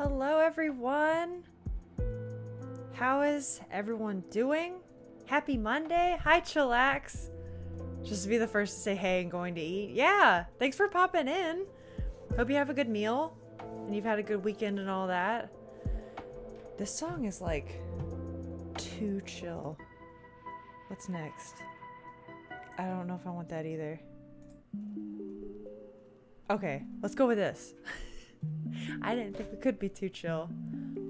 Hello, everyone. How is everyone doing? Happy Monday. Hi, Chillax. Just to be the first to say hey and going to eat. Yeah, thanks for popping in. Hope you have a good meal and you've had a good weekend and all that. This song is like too chill. What's next? I don't know if I want that either. Okay, let's go with this. I didn't think it could be too chill,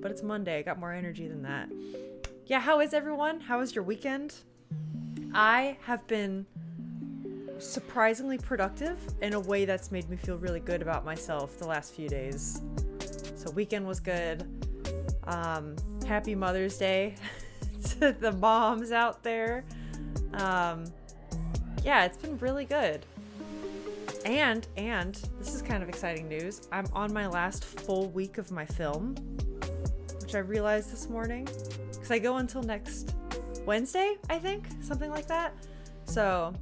but it's Monday. I got more energy than that. Yeah, how is everyone? How was your weekend? I have been surprisingly productive in a way that's made me feel really good about myself the last few days. So weekend was good. Happy Mother's Day to the moms out there. Yeah, it's been really good. And this is kind of exciting news. I'm on my last full week of my film, which I realized this morning, because I go until next Wednesday, I think, something like that. So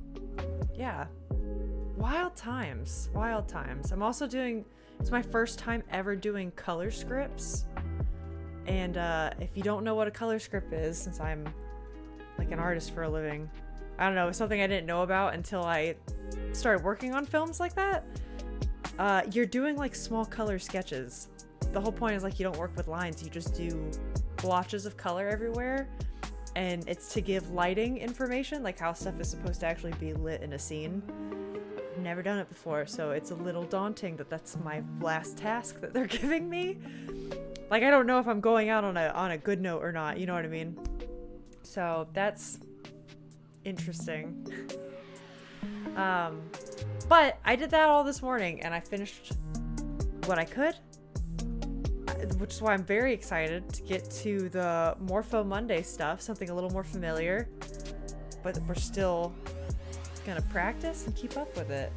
yeah, wild times. I'm also it's my first time ever doing color scripts. And if you don't know what a color script is, since I'm like an artist for a living, I don't know, it's something I didn't know about until I started working on films like that. You're doing like small color sketches. The whole point is like you don't work with lines, you just do blotches of color everywhere, and it's to give lighting information, like how stuff is supposed to actually be lit in a scene. I've never done it before, so it's a little daunting that that's my last task that they're giving me. Like, I don't know if I'm going out on a good note or not, you know what I mean? So that's interesting. But I did that all this morning and I finished what I could, which is why I'm very excited to get to the Morpho Monday stuff, something a little more familiar, but we're still gonna practice and keep up with it.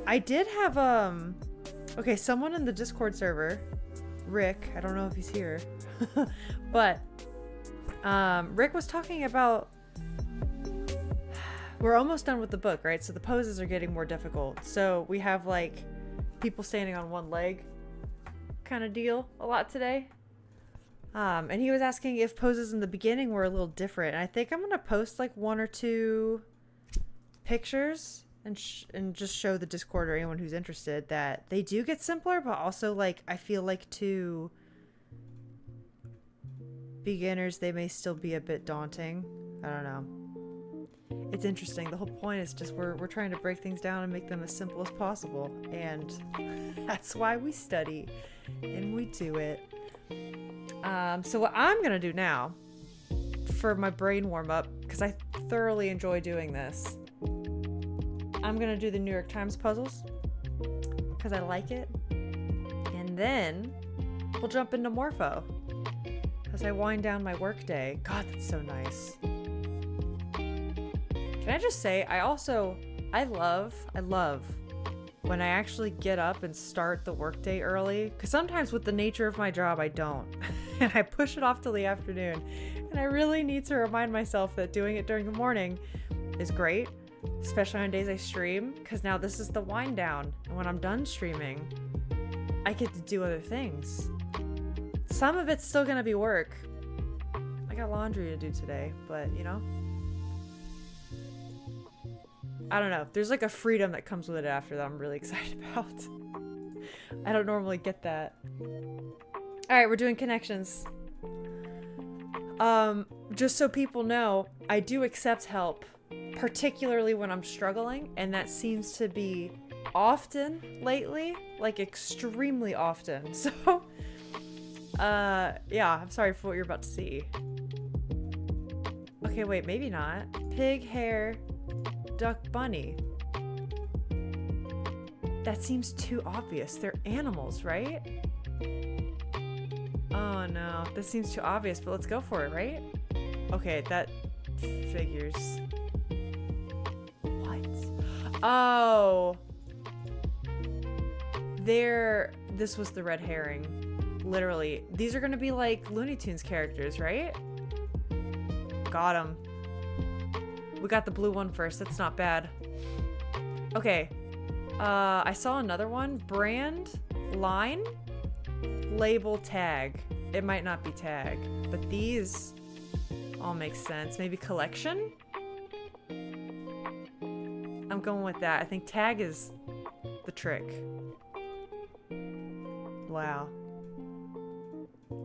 I did have okay, someone in the Discord server, Rick, I don't know if he's here, but Rick was talking about, we're almost done with the book, right? So the poses are getting more difficult. So we have like people standing on one leg kind of deal a lot today. And he was asking if poses in the beginning were a little different. And I think I'm going to post like one or two pictures and just show the Discord or anyone who's interested that they do get simpler, but also like I feel like to beginners they may still be a bit daunting. I don't know. It's interesting. The whole point is just we're trying to break things down and make them as simple as possible, and that's why we study and we do it. So what I'm gonna do now for my brain warm-up, because I thoroughly enjoy doing this, I'm gonna do the New York Times puzzles because I like it, and then we'll jump into Morpho as I wind down my work day. God, that's so nice. Can I just say, I love when I actually get up and start the workday early, because sometimes with the nature of my job, I don't. And I push it off till the afternoon. And I really need to remind myself that doing it during the morning is great, especially on days I stream, because now this is the wind down. And when I'm done streaming, I get to do other things. Some of it's still going to be work. I got laundry to do today, but you know. I don't know. There's like a freedom that comes with it after that I'm really excited about. I don't normally get that. Alright, we're doing connections. Just so people know, I do accept help, particularly when I'm struggling, and that seems to be often lately, like extremely often. So, yeah, I'm sorry for what you're about to see. Okay, wait, maybe not. Pig, hare, duck, bunny. That seems too obvious. They're animals, right? Oh no, this seems too obvious, but let's go for it, right? Okay, that figures. What? Oh. This was the red herring. Literally. These are gonna be like Looney Tunes characters, right? Got him. We got the blue one first. That's not bad. Okay. I saw another one. Brand line. label tag. It might not be tag, but these all make sense. Maybe collection? I'm going with that. I think tag is the trick. Wow.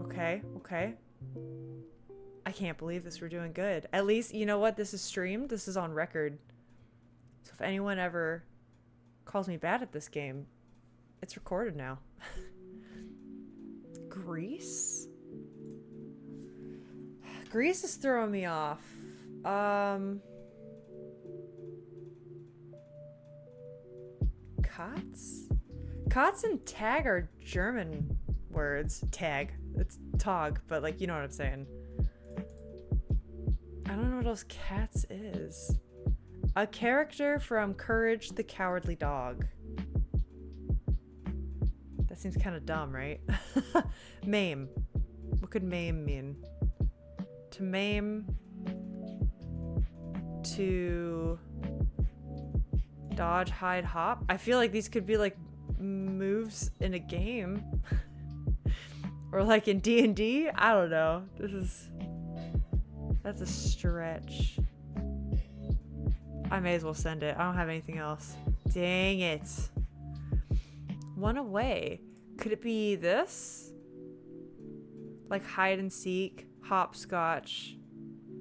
Okay, okay. I can't believe this. We're doing good. At least, you know what? This is streamed. This is on record. So if anyone ever calls me bad at this game, it's recorded now. Greece? Greece is throwing me off. Kotz? Kotz and tag are German words. Tag. It's tog, but like, you know what I'm saying. I don't know what else cats is. A character from Courage the Cowardly Dog. That seems kind of dumb, right? Maim. What could maim mean? To maim. To dodge, hide, hop. I feel like these could be like moves in a game. Or like in D&D. I don't know. That's a stretch. I may as well send it. I don't have anything else. Dang it. One away. Could it be this? Like hide and seek, hopscotch,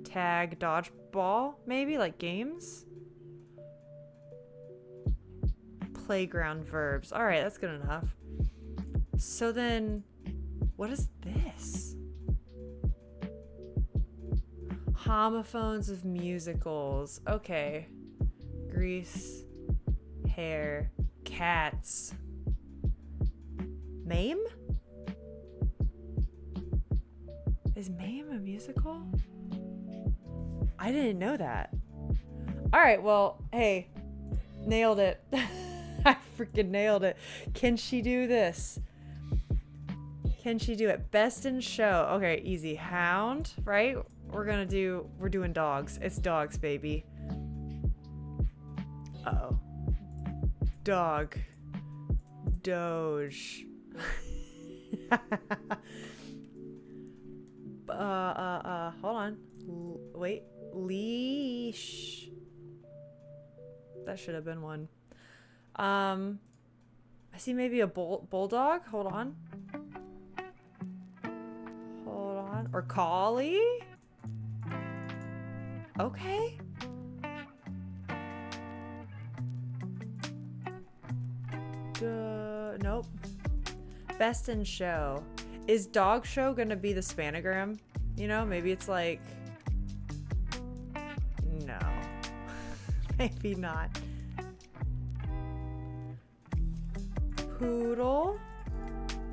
tag, dodgeball, maybe? Like games? Playground verbs. Alright, that's good enough. So then, what is this? Homophones of musicals. Okay. Grease, hair, cats. Mame? Is Mame a musical? I didn't know that. Alright, well, hey. Nailed it. I freaking nailed it. Can she do this? Can she do it? Best in show. Okay, easy. Hound, right? We're doing dogs. It's dogs, baby. Uh-oh. Dog. Doge. Hold on. Wait. Leash. That should have been one. I see maybe a bulldog. Hold on. Or collie? Okay. Nope. Best in show. Is dog show gonna be the spanogram? You know, maybe it's like... No. Maybe not. Poodle.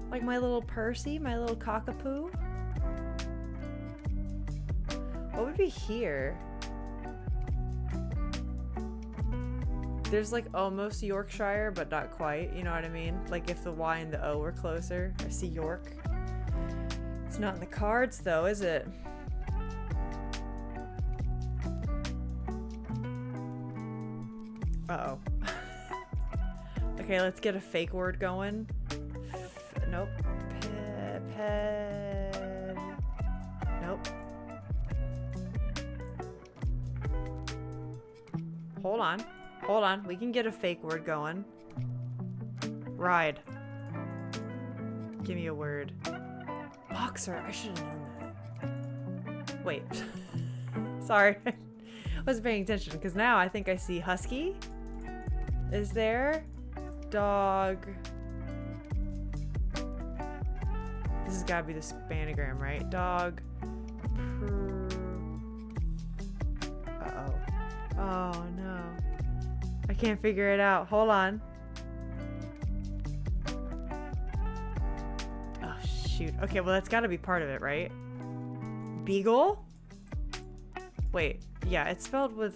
Like my little Percy, my little cockapoo. What would be here? There's like almost Yorkshire, but not quite. You know what I mean? Like if the Y and the O were closer. I see York. It's not in the cards though, is it? Uh-oh. Okay, let's get a fake word going. Nope. Nope. Hold on. We can get a fake word going. Ride. Give me a word. Boxer. I should have known that. Wait. Sorry. I wasn't paying attention because now I think I see husky. Is there? Dog. This has got to be the spanogram, right? Dog. Uh-oh. Oh, no. I can't figure it out. Hold on. Oh, shoot. Okay, well, that's got to be part of it, right? Beagle? Wait. Yeah, it's spelled with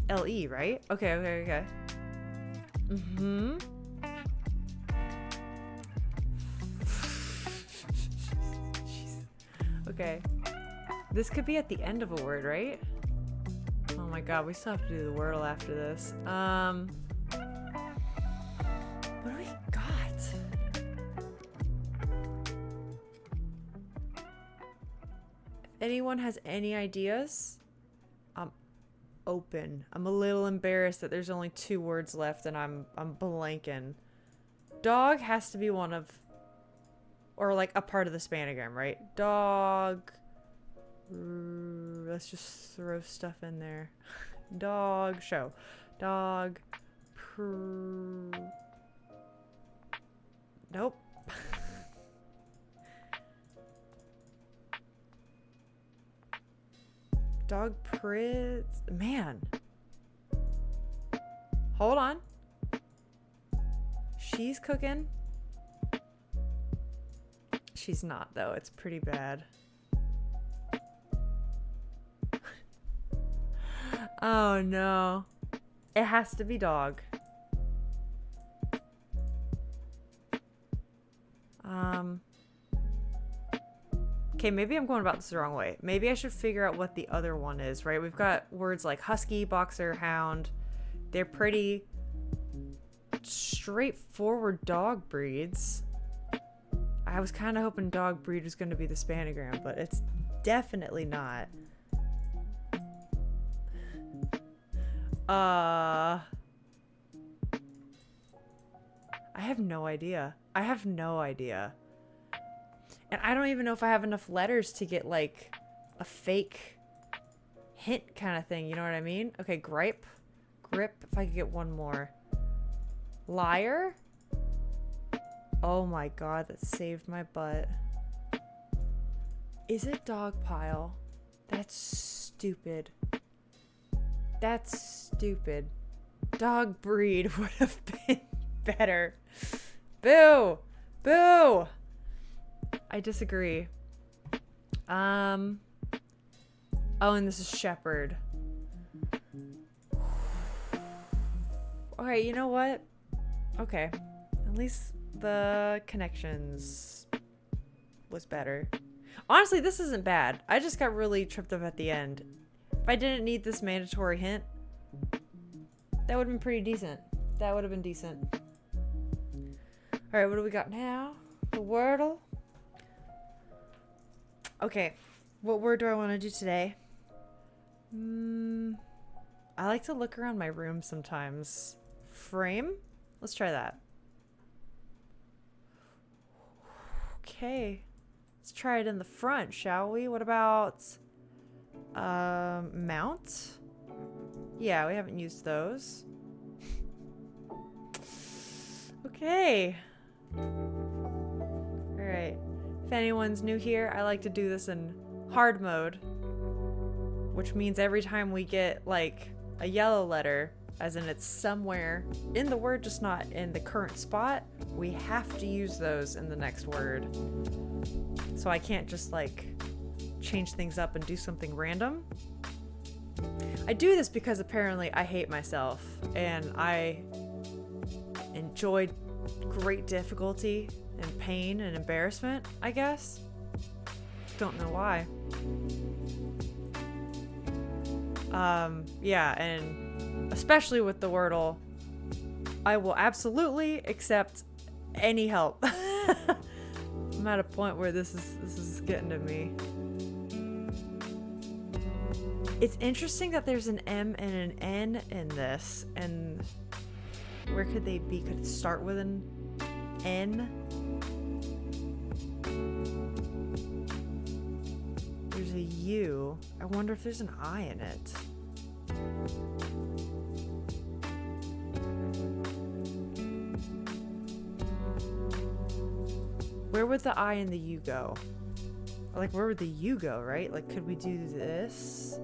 L-E, right? Okay. Mm-hmm. Okay. This could be at the end of a word, right? Oh my god, we still have to do the Wordle after this. What do we got? anyone has any ideas, I'm open. I'm a little embarrassed that there's only 2 words left and I'm blanking. Dog has to be one of, or like a part of the spanagram, right? Dog. Let's just throw stuff in there. Dog show. Dog. Nope. Dog Pritz. Man. Hold on. She's cooking. She's not, though. It's pretty bad. Oh, no. It has to be dog. Okay, maybe I'm going about this the wrong way. Maybe I should figure out what the other one is, right? We've got words like husky, boxer, hound. They're pretty straightforward dog breeds. I was kind of hoping dog breed was going to be the spanagram, but it's definitely not. I have no idea. I have no idea. And I don't even know if I have enough letters to get like a fake hint kind of thing. You know what I mean? Okay, gripe. Grip. If I could get one more. Liar. Oh my god, that saved my butt. Is it dog pile? That's stupid. That's stupid. Dog breed would have been better. Boo! Boo! I disagree. Oh, and this is shepherd. Alright, you know what? Okay. At least the connections was better. Honestly, this isn't bad. I just got really tripped up at the end. If I didn't need this mandatory hint, that would have been pretty decent. That would have been decent. Alright, what do we got now? The Wordle. Okay, what word do I want to do today? I like to look around my room sometimes. Frame? Let's try that. Okay. Let's try it in the front, shall we? What about mount? Yeah, we haven't used those. Okay. Alright. If anyone's new here, I like to do this in hard mode, which means every time we get like a yellow letter, as in it's somewhere in the word, just not in the current spot, we have to use those in the next word. So I can't just like change things up and do something random. I do this because apparently I hate myself and I enjoy great difficulty and pain and embarrassment, I guess. Don't know why. Yeah, and especially with the Wordle, I will absolutely accept any help. I'm at a point where this is getting to me. It's interesting that there's an M and an N in this, and where could they be? Could it start with an N? There's a U. I wonder if there's an I in it. Where would the I and the U go? Like, where would the U go, right? Like, could we do this?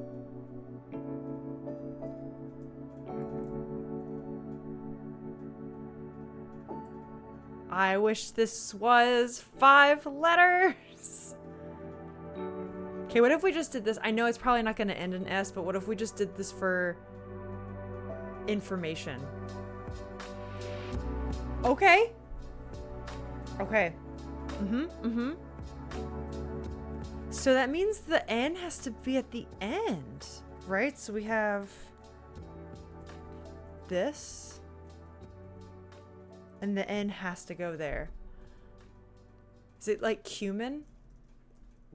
I wish this was 5 letters. Okay, what if we just did this? I know it's probably not going to end in S, but what if we just did this for information? Okay. Okay. So that means the N has to be at the end, right? So we have this, and the N has to go there. Is it like cumin?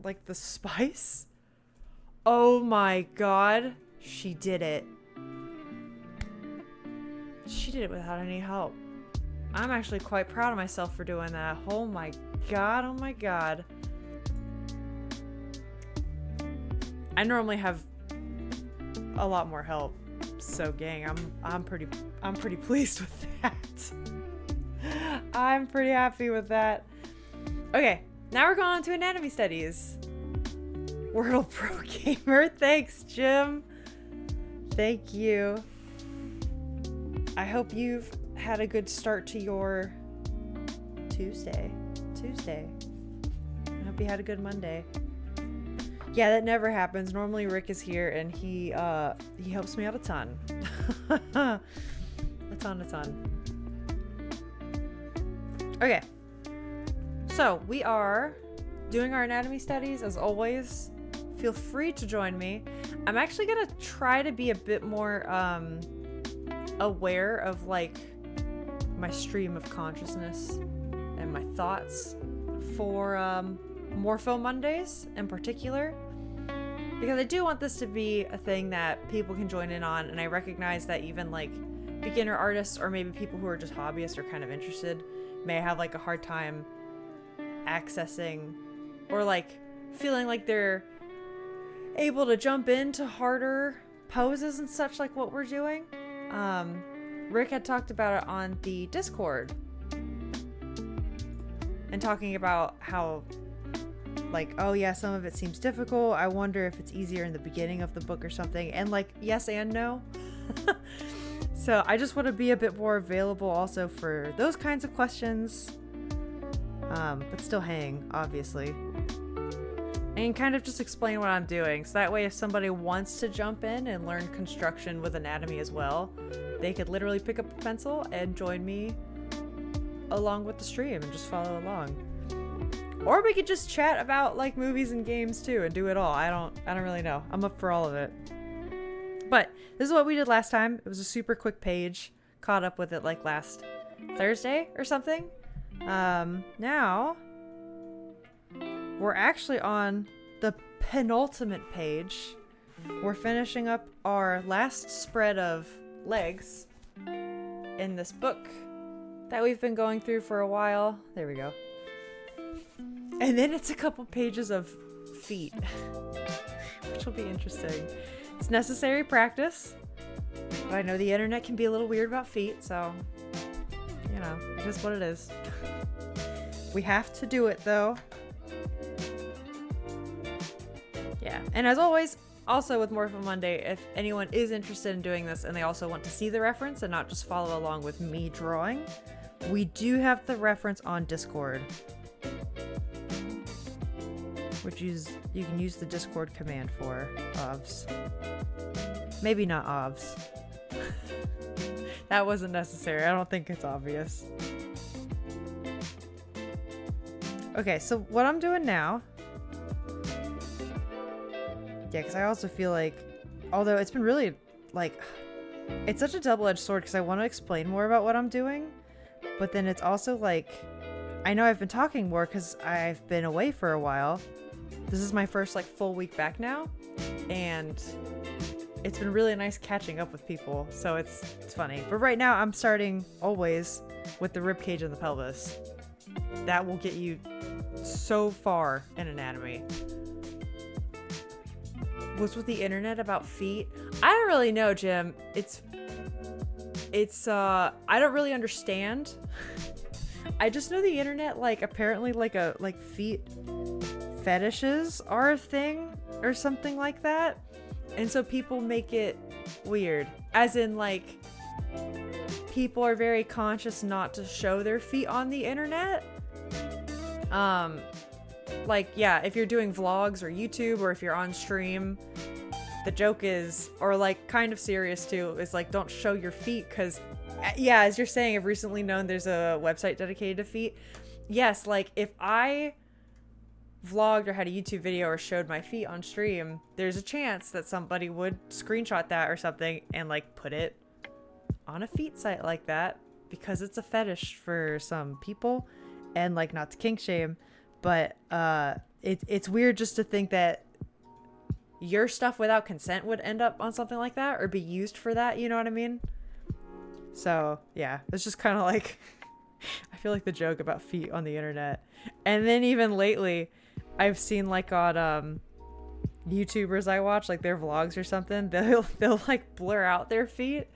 Like the spice? Oh my god. She did it. She did it without any help. I'm actually quite proud of myself for doing that. Oh my god. Oh my god. I normally have a lot more help. So gang, I'm pretty pleased with that. I'm pretty happy with that. Okay, now we're going on to anatomy studies. Wordle Pro Gamer, thanks Jim. Thank you. I hope you've had a good start to your Tuesday. I hope you had a good Monday. Yeah, that never happens. Normally Rick is here and he helps me out a ton. a ton. Okay. So, we are doing our anatomy studies as always. Feel free to join me. I'm actually going to try to be a bit more aware of like my stream of consciousness and my thoughts for Morpho Mondays in particular. Because I do want this to be a thing that people can join in on, and I recognize that even like beginner artists or maybe people who are just hobbyists or kind of interested may have like a hard time accessing or like feeling like they're able to jump into harder poses and such like what we're doing. Rick had talked about it on the Discord and talking about how like, oh yeah, some of it seems difficult. I wonder if it's easier in the beginning of the book or something. And like, yes and no. So I just want to be a bit more available also for those kinds of questions. But still hang, obviously. And kind of just explain what I'm doing. So that way if somebody wants to jump in and learn construction with anatomy as well, they could literally pick up a pencil and join me along with the stream and just follow along. Or we could just chat about like movies and games too and do it all. I don't really know. I'm up for all of it. But this is what we did last time. It was a super quick page. Caught up with it like last Thursday or something. Now we're actually on the penultimate page. We're finishing up our last spread of legs in this book that we've been going through for a while. There we go. And then it's a couple pages of feet, which will be interesting. It's necessary practice, but I know the internet can be a little weird about feet, so, you know, it is what it is. We have to do it, though. Yeah, and as always, also with Morpho Monday, if anyone is interested in doing this and they also want to see the reference and not just follow along with me drawing, we do have the reference on Discord. Which is, you can use the Discord command for OVS. Maybe not OVS. That wasn't necessary. I don't think it's obvious. Okay, so what I'm doing now... Yeah, because I also feel like... Although it's been really, like... It's such a double-edged sword because I want to explain more about what I'm doing. But then it's also like... I know I've been talking more because I've been away for a while. This is my first like full week back now, and it's been really nice catching up with people, so it's funny. But right now I'm starting always with the rib cage and the pelvis. That will get you so far in anatomy. What's with the internet about feet? I don't really know, Jim. It's I don't really understand. I just know the internet like apparently like feet fetishes are a thing or something like that, and so people make it weird, as in like people are very conscious not to show their feet on the internet. Like, yeah, if you're doing vlogs or YouTube or if you're on stream, the joke is, or like kind of serious too, is like don't show your feet because yeah, as you're saying, I've recently known there's a website dedicated to feet. Yes, like if I vlogged or had a YouTube video or showed my feet on stream, there's a chance that somebody would screenshot that or something and like put it on a feet site like that because it's a fetish for some people, and like not to kink shame, but it's weird just to think that your stuff without consent would end up on something like that or be used for that, you know what I mean? So yeah, it's just kind of like I feel like the joke about feet on the internet. And then even lately I've seen like on YouTubers I watch, like their vlogs or something, they'll like blur out their feet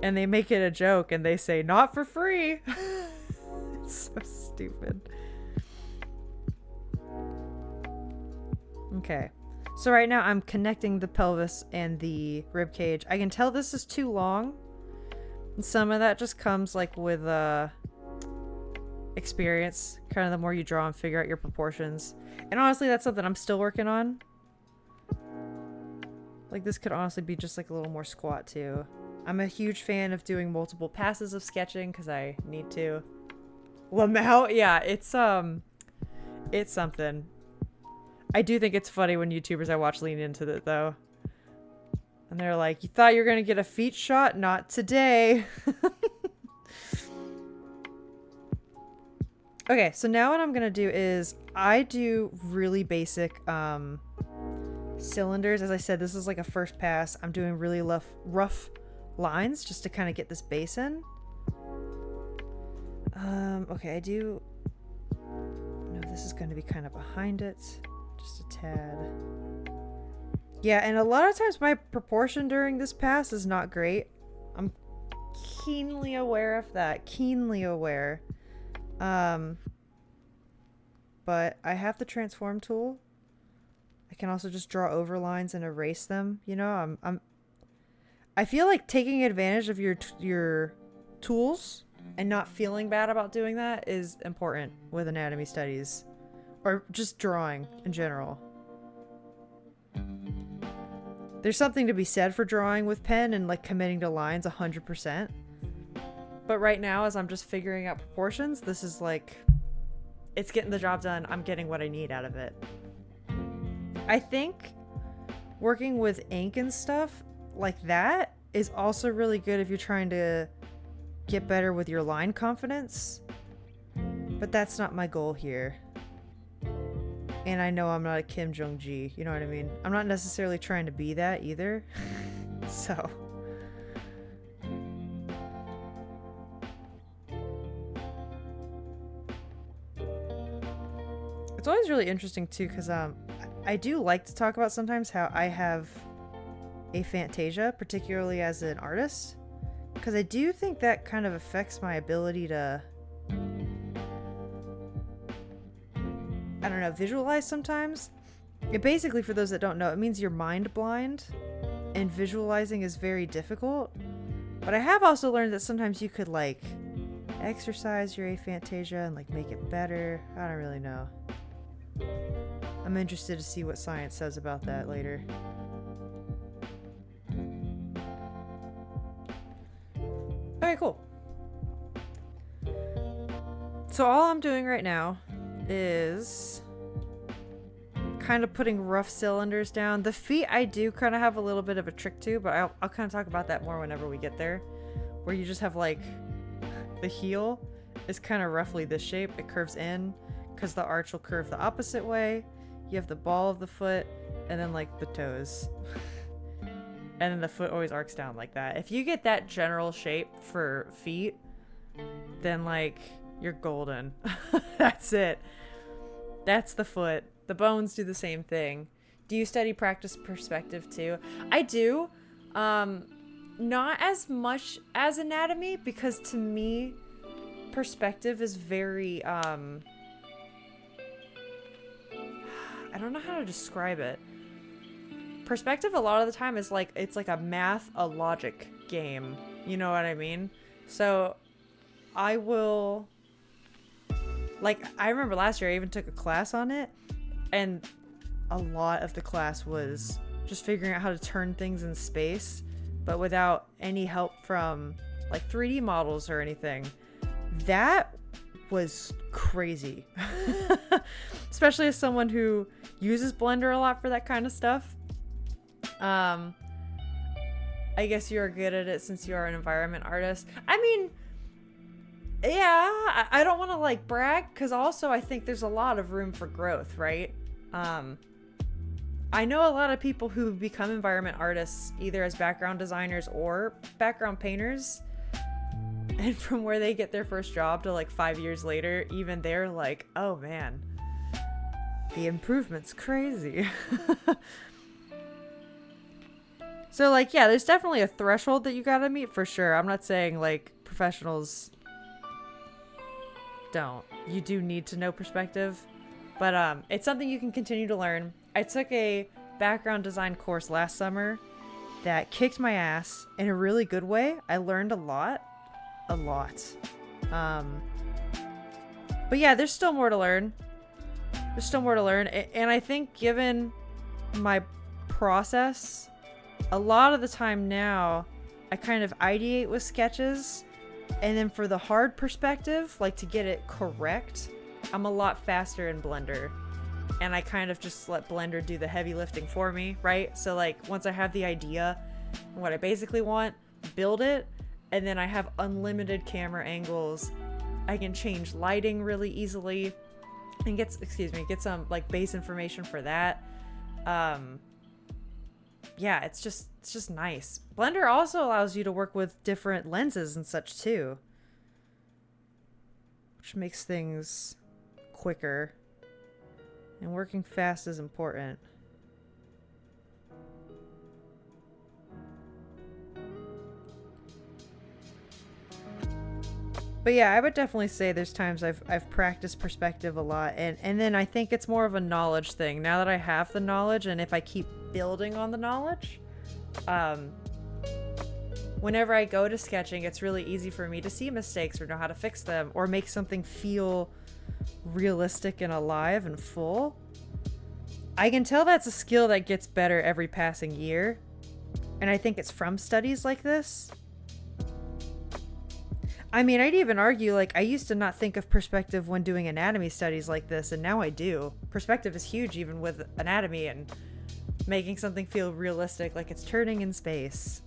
and they make it a joke and they say not for free. It's so stupid. Okay, so right now I'm connecting the pelvis and the rib cage. I can tell this is too long, and some of that just comes like with experience. Kind of the more you draw and figure out your proportions. And honestly, that's something I'm still working on. Like this could honestly be just like a little more squat too. I'm a huge fan of doing multiple passes of sketching because I need to. Lamau, yeah, it's something. I do think it's funny when YouTubers I watch lean into it though. And they're like, you thought you were going to get a feet shot? Not today. Okay, so now what I'm going to do is I do really basic cylinders. As I said, this is like a first pass. I'm doing really rough lines just to kind of get this base in. Okay, I do... No, this is going to be kind of behind it. Just a tad. Yeah, and a lot of times my proportion during this pass is not great. I'm keenly aware of that. Keenly aware. But I have the transform tool. I can also just draw over lines and erase them. You know, I feel like taking advantage of your tools and not feeling bad about doing that is important with anatomy studies or just drawing in general. There's something to be said for drawing with pen and like committing to lines 100%. But right now, as I'm just figuring out proportions, this is like, it's getting the job done. I'm getting what I need out of it. I think working with ink and stuff like that is also really good if you're trying to get better with your line confidence. But that's not my goal here. And I know I'm not a Kim Jong-ji, you know what I mean? I'm not necessarily trying to be that either. So. It's always really interesting too, because I do like to talk about sometimes how I have aphantasia, particularly as an artist. Because I do think that kind of affects my ability to, I don't know, visualize sometimes. It basically, for those that don't know, it means you're mind blind and visualizing is very difficult. But I have also learned that sometimes you could like exercise your aphantasia and like make it better. I don't really know. I'm interested to see what science says about that later. Okay, cool. So all I'm doing right now is kind of putting rough cylinders down. The feet I do kind of have a little bit of a trick to, but I'll kind of talk about that more whenever we get there. Where you just have like the heel is kind of roughly this shape. It curves in because the arch will curve the opposite way. You have the ball of the foot and then like the toes. And then the foot always arcs down like that. If you get that general shape for feet, then like you're golden. That's it. That's the foot. The bones do the same thing. Do you study practice perspective too? I do. Not as much as anatomy, because to me, perspective is very, I don't know how to describe it. Perspective a lot of the time is like, it's like a logic game. You know what I mean? So I will, like, I remember last year I even took a class on it, and a lot of the class was just figuring out how to turn things in space, but without any help from like 3D models or anything. That was crazy. Especially as someone who uses Blender a lot for that kind of stuff. I guess you're good at it since you are an environment artist. I mean, yeah, I don't want to like brag, because also I think there's a lot of room for growth, right? I know a lot of people who become environment artists either as background designers or background painters. And from where they get their first job to like 5 years later, even they're like, oh man, the improvement's crazy. So like, yeah, there's definitely a threshold that you gotta meet for sure. I'm not saying like professionals don't. You do need to know perspective, but it's something you can continue to learn. I took a background design course last summer that kicked my ass in a really good way. I learned a lot. But yeah, there's still more to learn. And I think given my process, a lot of the time now, I kind of ideate with sketches, and then for the hard perspective, like to get it correct, I'm a lot faster in Blender. And I kind of just let Blender do the heavy lifting for me, right? So like once I have the idea and what I basically want, build it, and then I have unlimited camera angles. I can change lighting really easily and get some like base information for that. Yeah, it's just nice. Blender also allows you to work with different lenses and such too, which makes things quicker. And working fast is important. But yeah, I would definitely say there's times I've practiced perspective a lot, and then I think it's more of a knowledge thing. Now that I have the knowledge, and if I keep building on the knowledge, whenever I go to sketching, it's really easy for me to see mistakes or know how to fix them or make something feel realistic and alive and full. I can tell that's a skill that gets better every passing year, and I think it's from studies like this. I mean, I'd even argue, like, I used to not think of perspective when doing anatomy studies like this, and now I do. Perspective is huge even with anatomy and making something feel realistic, like it's turning in space,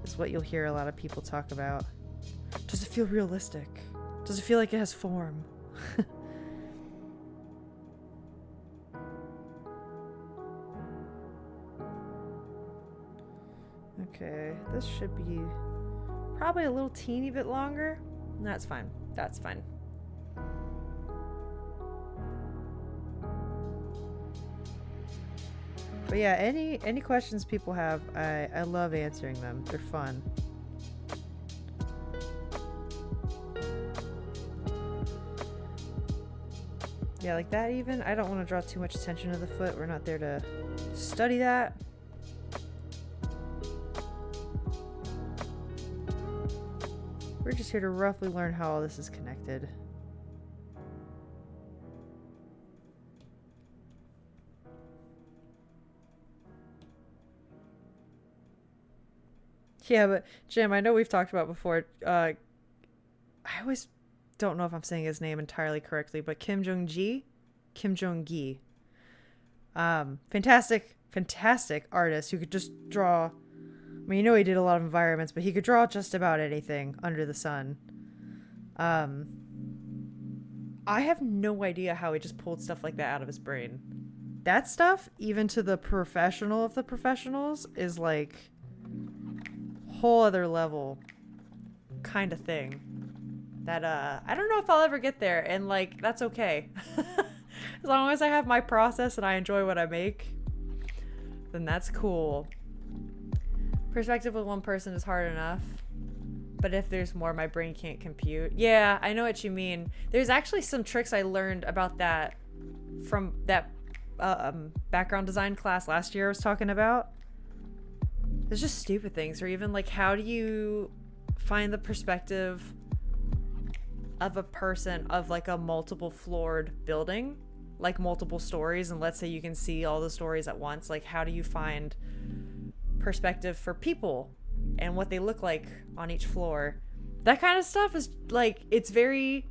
is what you'll hear a lot of people talk about. Does it feel realistic? Does it feel like it has form? Okay, this should be probably a little teeny bit longer. That's fine. That's fine. But yeah, any questions people have, I love answering them. They're fun. Yeah, like that even. I don't want to draw too much attention to the foot. We're not there to study that. We're just here to roughly learn how all this is connected. Yeah, but Jim, I know we've talked about before. I always don't know if I'm saying his name entirely correctly, but Kim Jong-gi? Fantastic artist who could just draw. I mean, you know, he did a lot of environments, but he could draw just about anything under the sun. I have no idea how he just pulled stuff like that out of his brain. That stuff, even to the professional of the professionals, is like whole other level kind of thing that I don't know if I'll ever get there, and like that's okay. As long as I have my process and I enjoy what I make, then that's cool. Perspective with one person is hard enough, but if there's more, my brain can't compute. Yeah, I know what you mean. There's actually some tricks I learned about that from that background design class last year I was talking about. There's just stupid things, or even like, how do you find the perspective of a person of like a multiple floored building, like multiple stories, and let's say you can see all the stories at once. Like, how do you find perspective for people and what they look like on each floor? That kind of stuff is like, it's very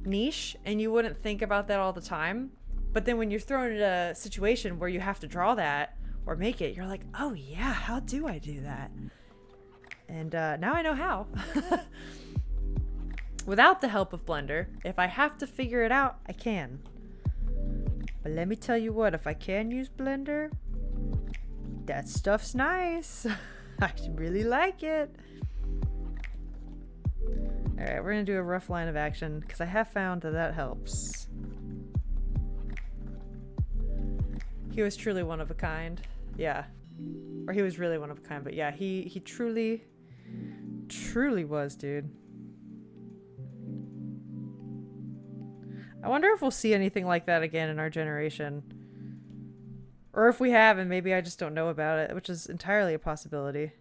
niche and you wouldn't think about that all the time, but then when you're thrown in a situation where you have to draw that or make it, you're like, oh yeah, how do I do that? And now I know how. Without the help of Blender, if I have to figure it out, I can. But let me tell you what, if I can use Blender, That stuff's nice. I really like it. Alright, we're gonna do a rough line of action because I have found that helps. He was truly one of a kind. Yeah. Or he was really one of a kind, but yeah, he truly was, dude. I wonder if we'll see anything like that again in our generation. Or if we have and maybe I just don't know about it, which is entirely a possibility.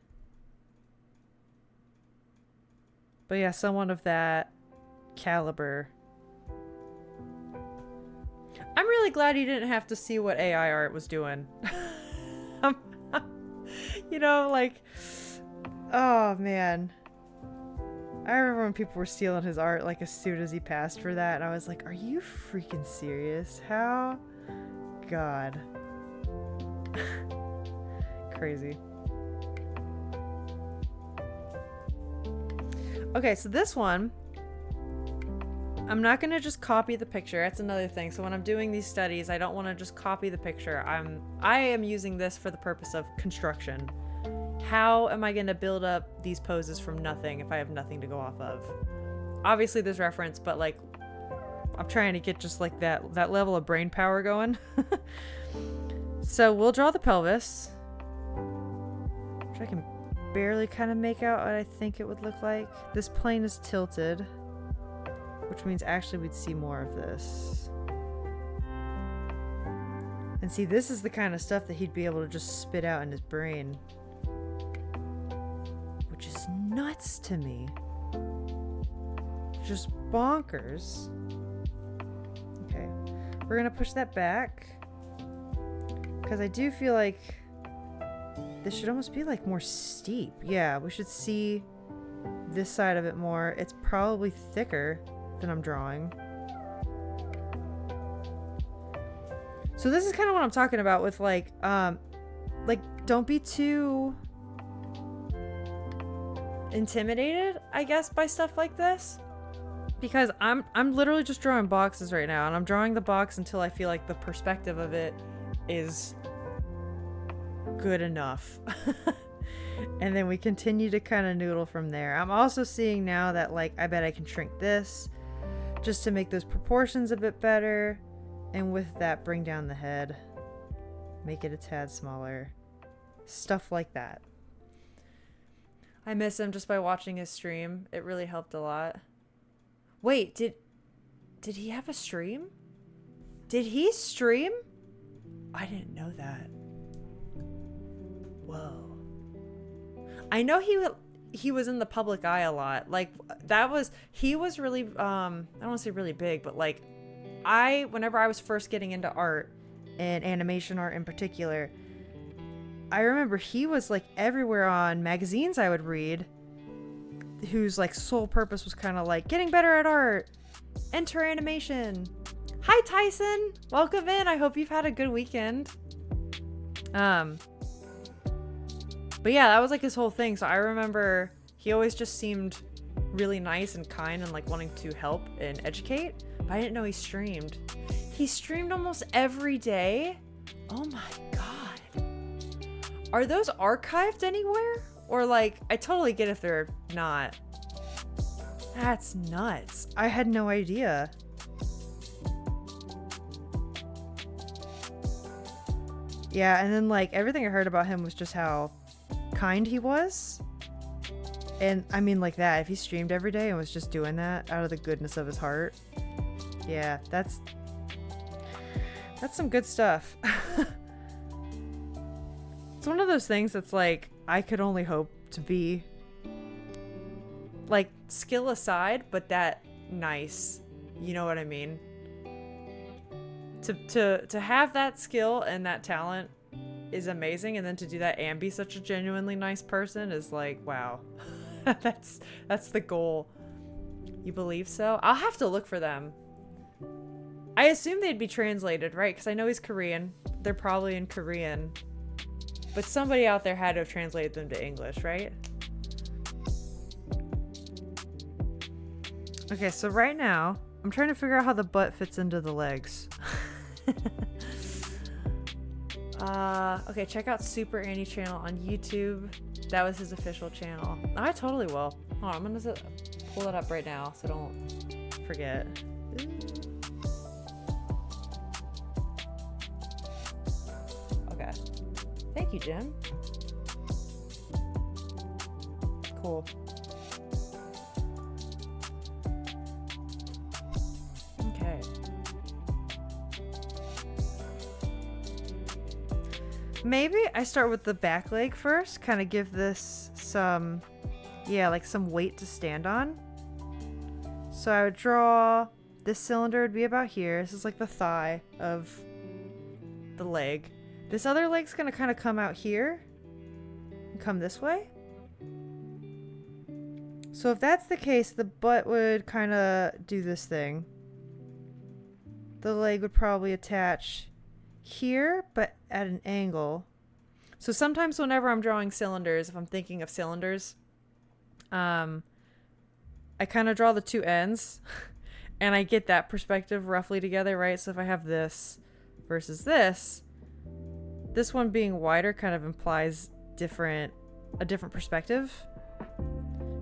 But yeah, someone of that caliber. I'm really glad he didn't have to see what AI art was doing. You know, like, oh man. I remember when people were stealing his art like as soon as he passed for that, and I was like, are you freaking serious? How? God. Crazy. Okay, so this one, I'm not going to just copy the picture. That's another thing. So when I'm doing these studies, I don't want to just copy the picture. I am using this for the purpose of construction. How am I going to build up these poses from nothing if I have nothing to go off of? Obviously there's reference, but like I'm trying to get just like that level of brain power going. So we'll draw the pelvis, which I can barely kind of make out what I think it would look like. This plane is tilted, which means actually we'd see more of this. And see, this is the kind of stuff that he'd be able to just spit out in his brain, which is nuts to me. Just bonkers. Okay, we're gonna push that back because I do feel like this should almost be like more steep. Yeah, we should see this side of it more. It's probably thicker than I'm drawing. So this is kind of what I'm talking about with like don't be too intimidated, I guess, by stuff like this. Because I'm literally just drawing boxes right now, and I'm drawing the box until I feel like the perspective of it is good enough. And then we continue to kind of noodle from there. I'm also seeing now that like I bet I can shrink this just to make those proportions a bit better, and with that bring down the head, make it a tad smaller, stuff like that. I miss him just by watching his stream. It really helped a lot. Wait, did he have a stream? Did he stream? I didn't know that. Whoa. I know he was in the public eye a lot. Like he was really I don't want to say really big, but like whenever I was first getting into art and animation art in particular, I remember he was like everywhere on magazines I would read, whose like sole purpose was kind of like getting better at art, enter animation. Hi Tyson, welcome in. I hope you've had a good weekend. But yeah, that was like his whole thing. So I remember he always just seemed really nice and kind and like wanting to help and educate. But I didn't know he streamed. He streamed almost every day. Oh my God. Are those archived anywhere? Or like, I totally get if they're not. That's nuts. I had no idea. Yeah, and then like everything I heard about him was just how kind he was. And I mean like that, if he streamed every day and was just doing that out of the goodness of his heart, yeah, that's some good stuff. It's one of those things that's like I could only hope to be like skill aside, but that nice, you know what I mean? To have that skill and that talent is amazing, and then to do that and be such a genuinely nice person is like, wow. that's the goal. You believe so? I'll have to look for them. I assume they'd be translated, right? Because I know he's Korean. They're probably in Korean. But somebody out there had to have translated them to English, right? Okay, so right now, I'm trying to figure out how the butt fits into the legs. Okay, check out Super Annie channel on YouTube. That was his official channel. I totally will. Hold on, I'm gonna pull it up right now so don't forget. Okay. Thank you, Jim. Cool. Okay. Maybe I start with the back leg first, kind of give this some, like some weight to stand on. So I would draw, this cylinder would be about here. This is like the thigh of the leg. This other leg's gonna kind of come out here and come this way. So if that's the case, the butt would kind of do this thing. The leg would probably attach here, but at an angle. So sometimes whenever I'm drawing cylinders, if I'm thinking of cylinders, I kind of draw the two ends and I get that perspective roughly together, right? So if I have this versus this one being wider kind of implies a different perspective.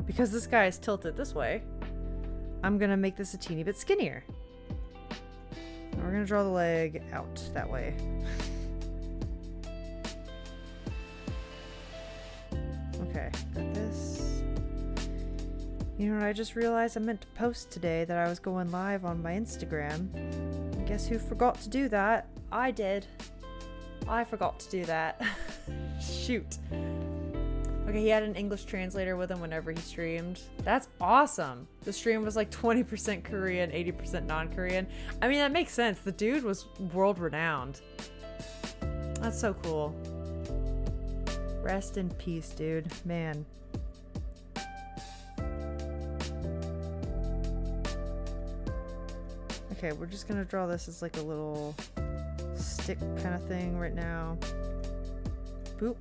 Because this guy is tilted this way, I'm gonna make this a teeny bit skinnier. And we're gonna draw the leg out that way. Okay, got this. You know what I just realized? I meant to post today that I was going live on my Instagram. And guess who forgot to do that? I did. I forgot to do that. Shoot. Okay, he had an English translator with him whenever he streamed. That's awesome. The stream was like 20% Korean, 80% non-Korean. I mean, that makes sense. The dude was world-renowned. That's so cool. Rest in peace, dude. Man. Okay, we're just gonna draw this as like a little stick kind of thing right now. Boop.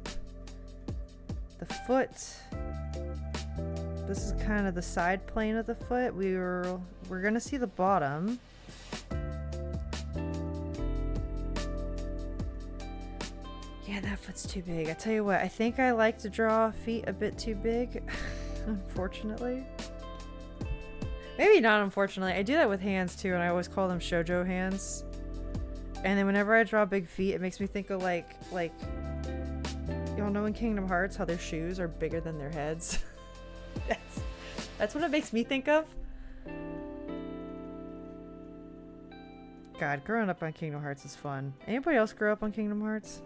The foot, this is kind of the side plane of the foot. We're gonna see the bottom. Yeah, that foot's too big. I tell you what, I think I like to draw feet a bit too big, unfortunately. Maybe not unfortunately. I do that with hands too, and I always call them shoujo hands. And then whenever I draw big feet, it makes me think of like y'all know in Kingdom Hearts how their shoes are bigger than their heads. That's what it makes me think of. God, growing up on Kingdom Hearts is fun. Anybody else grow up on Kingdom Hearts?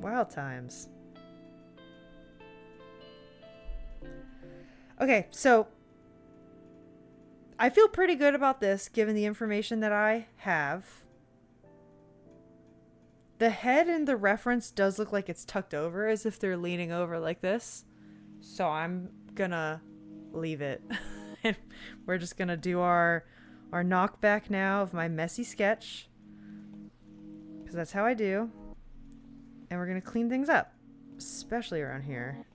Wild times. Okay, so I feel pretty good about this given the information that I have. The head in the reference does look like it's tucked over as if they're leaning over like this. So I'm gonna leave it. And we're just gonna do our knockback now of my messy sketch. Because that's how I do. And we're gonna clean things up. Especially around here.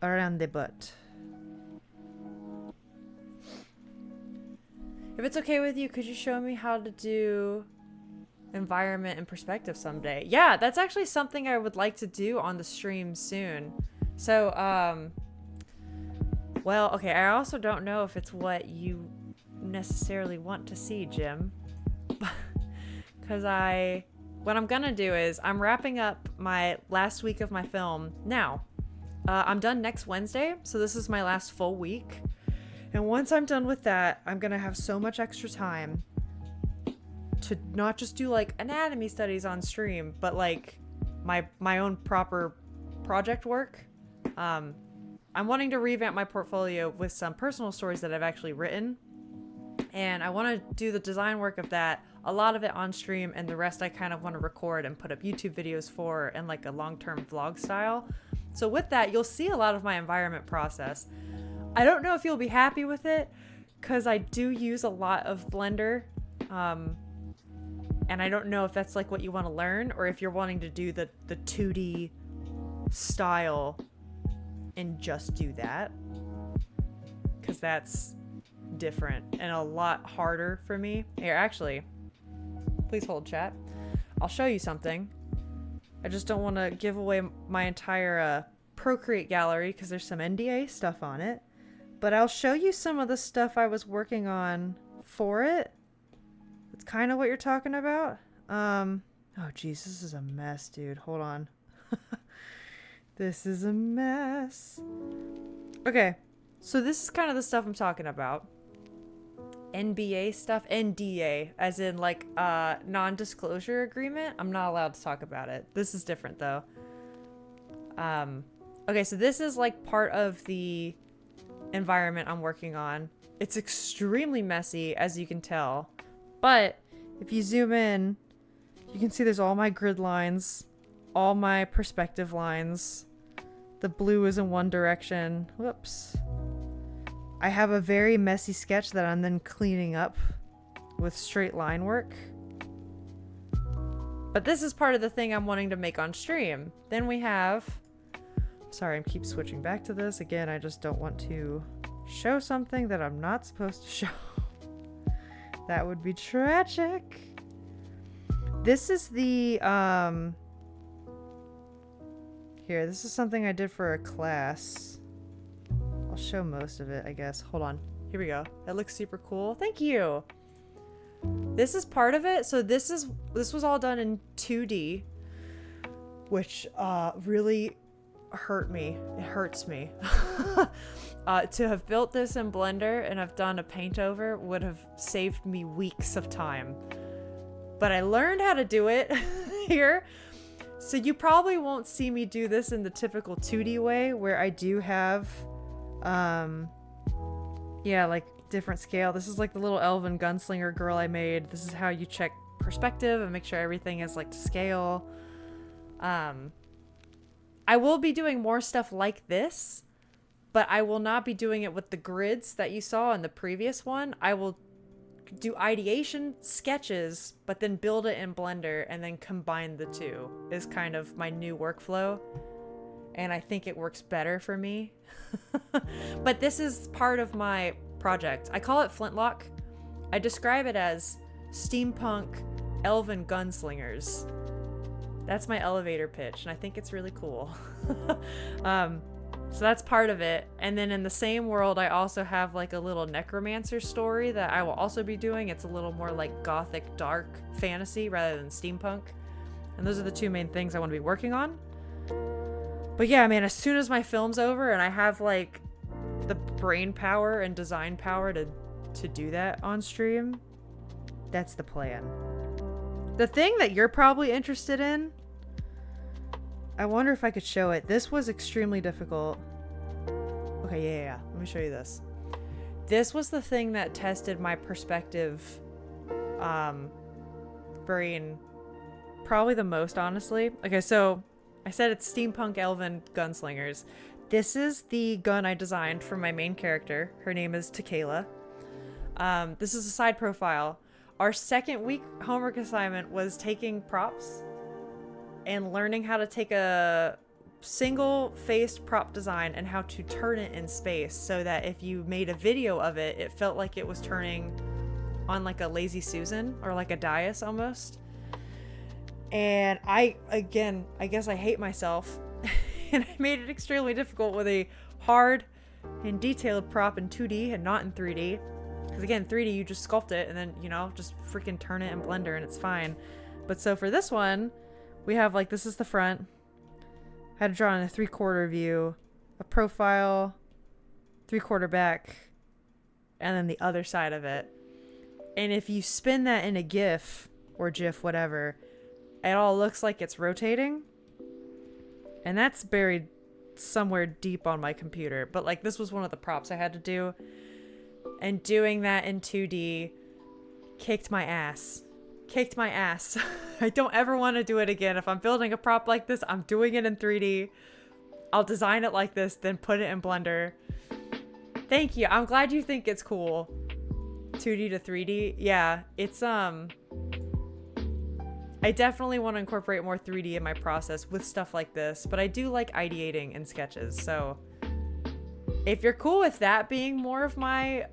Around the butt. If it's okay with you, could you show me how to do environment and perspective someday? Yeah, that's actually something I would like to do on the stream soon. So, well, okay, I also don't know if it's what you necessarily want to see, Jim. Because what I'm gonna do is I'm wrapping up my last week of my film now. I'm done next Wednesday, so this is my last full week. And once I'm done with that, I'm gonna have so much extra time to not just do like anatomy studies on stream, but like my own proper project work. I'm wanting to revamp my portfolio with some personal stories that I've actually written, and I want to do the design work of that, a lot of it on stream, and the rest I kind of want to record and put up YouTube videos for in like a long-term vlog style. So with that, you'll see a lot of my environment process. I don't know if you'll be happy with it because I do use a lot of Blender. And I don't know if that's like what you want to learn or if you're wanting to do the 2D style and just do that. Because that's different and a lot harder for me. Here, actually, please hold chat. I'll show you something. I just don't want to give away my entire Procreate gallery because there's some NDA stuff on it. But I'll show you some of the stuff I was working on for it. It's kind of what you're talking about. Oh, geez, this is a mess, dude. Hold on. This is a mess. Okay, so this is kind of the stuff I'm talking about. NBA stuff. NDA, as in like non-disclosure agreement. I'm not allowed to talk about it. This is different though. Okay, so this is like part of the environment I'm working on. It's extremely messy, as you can tell. But if you zoom in, you can see there's all my grid lines, all my perspective lines. The blue is in one direction. Whoops. I have a very messy sketch that I'm then cleaning up with straight line work. But this is part of the thing I'm wanting to make on stream. Then we have... Sorry, I keep switching back to this. Again, I just don't want to show something that I'm not supposed to show. That would be tragic. This is the, here, this is something I did for a class. I'll show most of it, I guess. Hold on. Here we go. That looks super cool. Thank you. This is part of it. So this was all done in 2D, which really hurt me. It hurts me. To have built this in Blender and have done a paint over would have saved me weeks of time. But I learned how to do it here. So you probably won't see me do this in the typical 2D way where I do have, yeah, like different scale. This is like the little elven gunslinger girl I made. This is how you check perspective and make sure everything is like to scale. I will be doing more stuff like this, but I will not be doing it with the grids that you saw in the previous one. I will do ideation sketches, but then build it in Blender and then combine the two is kind of my new workflow. And I think it works better for me. But this is part of my project. I call it Flintlock. I describe it as steampunk elven gunslingers. That's my elevator pitch, and I think it's really cool. So that's part of it. And then in the same world, I also have like a little necromancer story that I will also be doing. It's a little more like gothic dark fantasy rather than steampunk. And those are the two main things I want to be working on. But yeah, man, as soon as my film's over and I have like the brain power and design power to do that on stream, that's the plan. The thing that you're probably interested in, I wonder if I could show it. This was extremely difficult. Okay, yeah. Let me show you this. This was the thing that tested my perspective brain probably the most, honestly. Okay, so I said it's steampunk elven gunslingers. This is the gun I designed for my main character. Her name is Tequila. This is a side profile. Our second week homework assignment was taking props and learning how to take a single-faced prop design and how to turn it in space so that if you made a video of it, it felt like it was turning on like a Lazy Susan or like a dais almost. And I guess I hate myself and I made it extremely difficult with a hard and detailed prop in 2D and not in 3D. Because again, 3D, you just sculpt it and then, you know, just freaking turn it in Blender and it's fine. But so for this one, we have like, this is the front. I had to draw in a 3/4 view, a profile, 3/4 back, and then the other side of it. And if you spin that in a GIF or GIF, whatever, it all looks like it's rotating. And that's buried somewhere deep on my computer. But like, this was one of the props I had to do. And doing that in 2D kicked my ass. Kicked my ass. I don't ever want to do it again. If I'm building a prop like this, I'm doing it in 3D. I'll design it like this, then put it in Blender. Thank you. I'm glad you think it's cool. 2D to 3D. Yeah, it's I definitely want to incorporate more 3D in my process with stuff like this, but I do like ideating in sketches. So if you're cool with that being more of my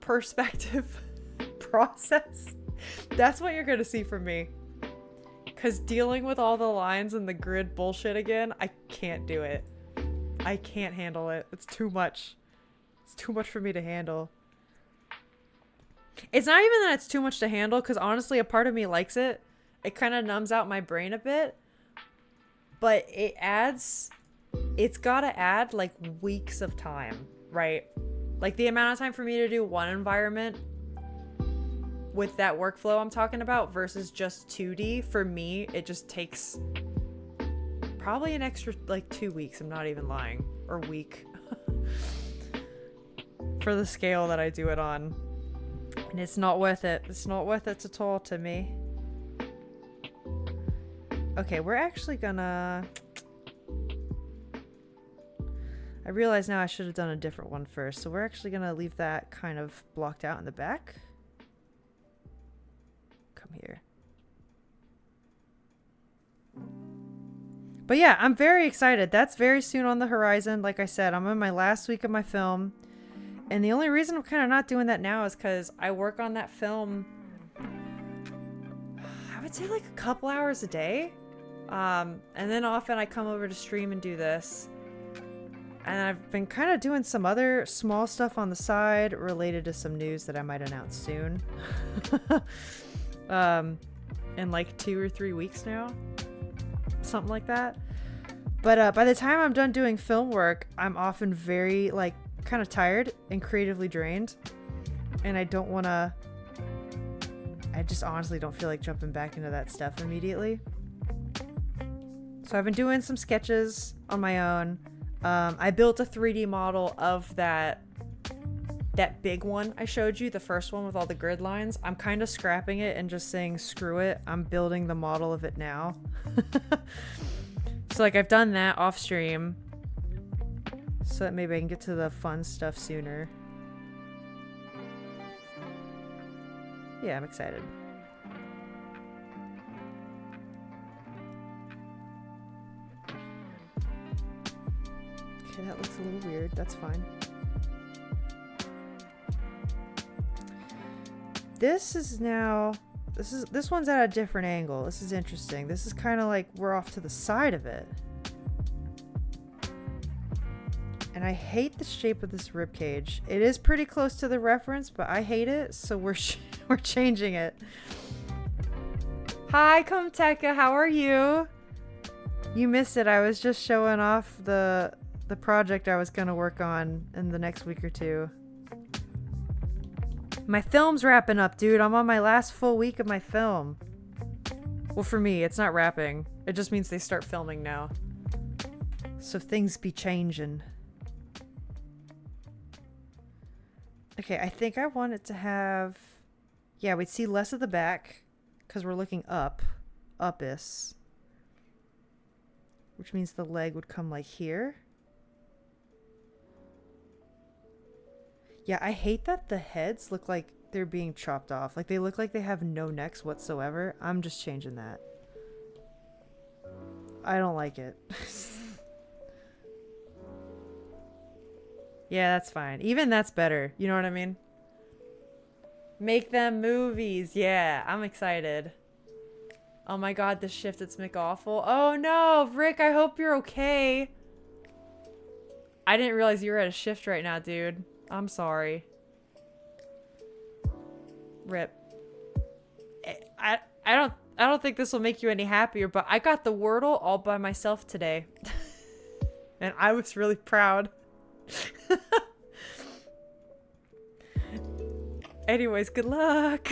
perspective process, that's what you're going to see from me. Because dealing with all the lines and the grid bullshit again, I can't do it. I can't handle it. It's too much. It's too much for me to handle. It's not even that it's too much to handle, because honestly, a part of me likes it. It kind of numbs out my brain a bit. But it's got to add like weeks of time, right? Like the amount of time for me to do one environment with that workflow I'm talking about versus just 2D, for me, it just takes probably an extra like 2 weeks. I'm not even lying. Or week. For the scale that I do it on. And it's not worth it. It's not worth it at all to me. Okay, we're actually gonna... I realize now I should have done a different one first. So we're actually gonna leave that kind of blocked out in the back. Come here. But yeah, I'm very excited. That's very soon on the horizon. Like I said, I'm in my last week of my film. And the only reason I'm kind of not doing that now is because I work on that film, I would say like a couple hours a day. And then often I come over to stream and do this. And I've been kind of doing some other small stuff on the side related to some news that I might announce soon. In like 2 or 3 weeks now. Something like that. But by the time I'm done doing film work, I'm often very like kind of tired and creatively drained. And I don't want to... I just honestly don't feel like jumping back into that stuff immediately. So I've been doing some sketches on my own. I built a 3D model of that big one I showed you, the first one with all the grid lines. I'm kind of scrapping it and just saying, screw it. I'm building the model of it now. So like I've done that off stream so that maybe I can get to the fun stuff sooner. Yeah, I'm excited. Okay, that looks a little weird. That's fine. This one's at a different angle. This is interesting. This is kind of like we're off to the side of it. And I hate the shape of this rib cage. It is pretty close to the reference, but I hate it, so we're changing it. Hi, Comteka, how are you? You missed it. I was just showing off the project I was gonna work on in the next week or two. My film's wrapping up, dude. I'm on my last full week of my film. Well, for me, it's not wrapping. It just means they start filming now. So things be changing. Okay, I think I want it to have... Yeah, we'd see less of the back because we're looking up. Up-is. Which means the leg would come like here. Yeah, I hate that the heads look like they're being chopped off. Like they look like they have no necks whatsoever. I'm just changing that. I don't like it. Yeah, that's fine. Even that's better. You know what I mean? Make them movies. Yeah, I'm excited. Oh my god, this shift, it's McAwful. Oh no, Rick, I hope you're okay. I didn't realize you were at a shift right now, dude. I'm sorry. Rip. I don't think this will make you any happier, but I got the Wordle all by myself today. And I was really proud. Anyways, good luck.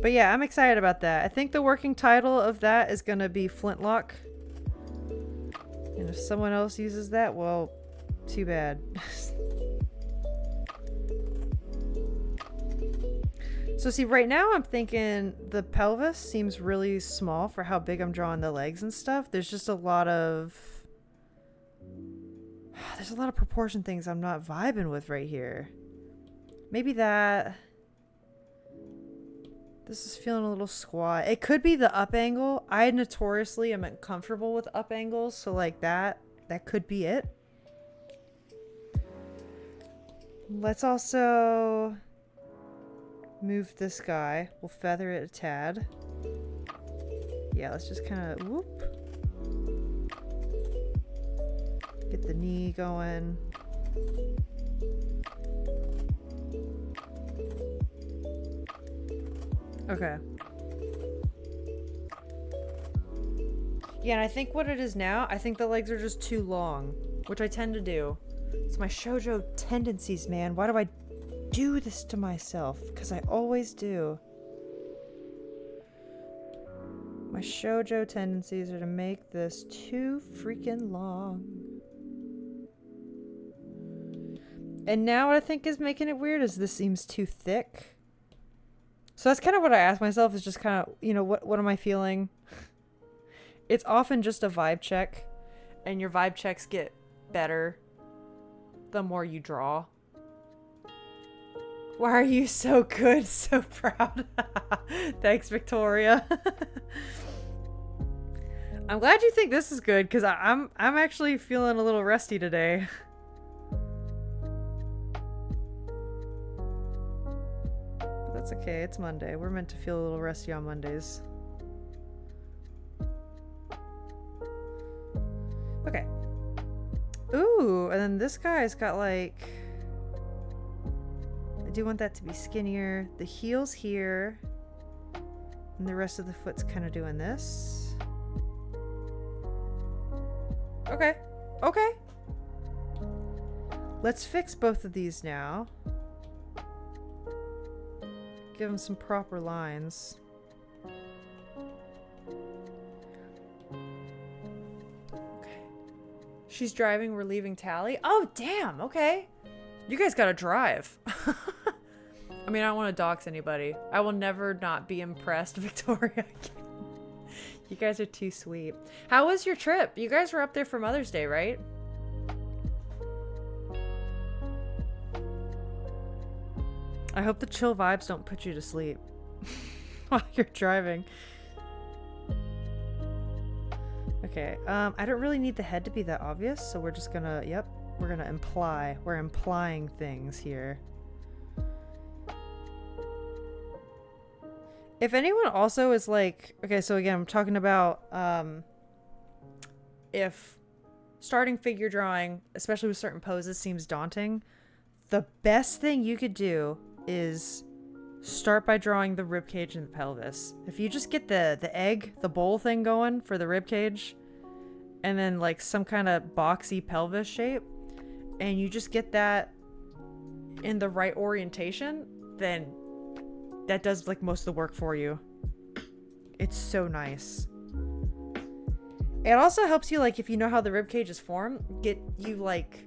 But yeah, I'm excited about that. I think the working title of that is gonna be Flintlock. And if someone else uses that, well, too bad. So see, right now I'm thinking the pelvis seems really small for how big I'm drawing the legs and stuff. There's just a lot of... There's a lot of proportion things I'm not vibing with right here. Maybe that... This is feeling a little squat. It could be the up angle. I notoriously am uncomfortable with up angles, so like that could be it. Let's also move this guy. We'll feather it a tad. Yeah, let's just kind of whoop. Get the knee going. Okay. Yeah, and I think what it is now, I think the legs are just too long, which I tend to do. It's my shoujo tendencies, man. Why do I do this to myself? Because I always do. My shoujo tendencies are to make this too freaking long. And now what I think is making it weird is this seems too thick. So that's kind of what I ask myself, is just kind of, you know, what am I feeling? It's often just a vibe check, and your vibe checks get better the more you draw. Why are you so good? So proud. Thanks, Victoria. I'm glad you think this is good, because I'm actually feeling a little rusty today. But that's okay. It's Monday. We're meant to feel a little rusty on Mondays. Okay. Ooh, and then this guy's got like... I do want that to be skinnier. The heel's here. And the rest of the foot's kind of doing this. Okay. Okay. Let's fix both of these now. Give them some proper lines. She's driving, we're leaving Tally. Oh, damn, okay. You guys gotta drive. I mean, I don't want to dox anybody. I will never not be impressed, Victoria. You guys are too sweet. How was your trip? You guys were up there for Mother's Day, right? I hope the chill vibes don't put you to sleep while you're driving. Okay, I don't really need the head to be that obvious, so we're just gonna, yep, we're gonna imply. We're implying things here. If anyone also is like, okay, so again, I'm talking about if starting figure drawing, especially with certain poses, seems daunting, the best thing you could do is start by drawing the rib cage and the pelvis. If you just get the egg, the bowl thing going for the rib cage, and then like some kind of boxy pelvis shape, and you just get that in the right orientation, then that does like most of the work for you. It's so nice. It also helps you, like, if you know how the rib cage is formed, get you like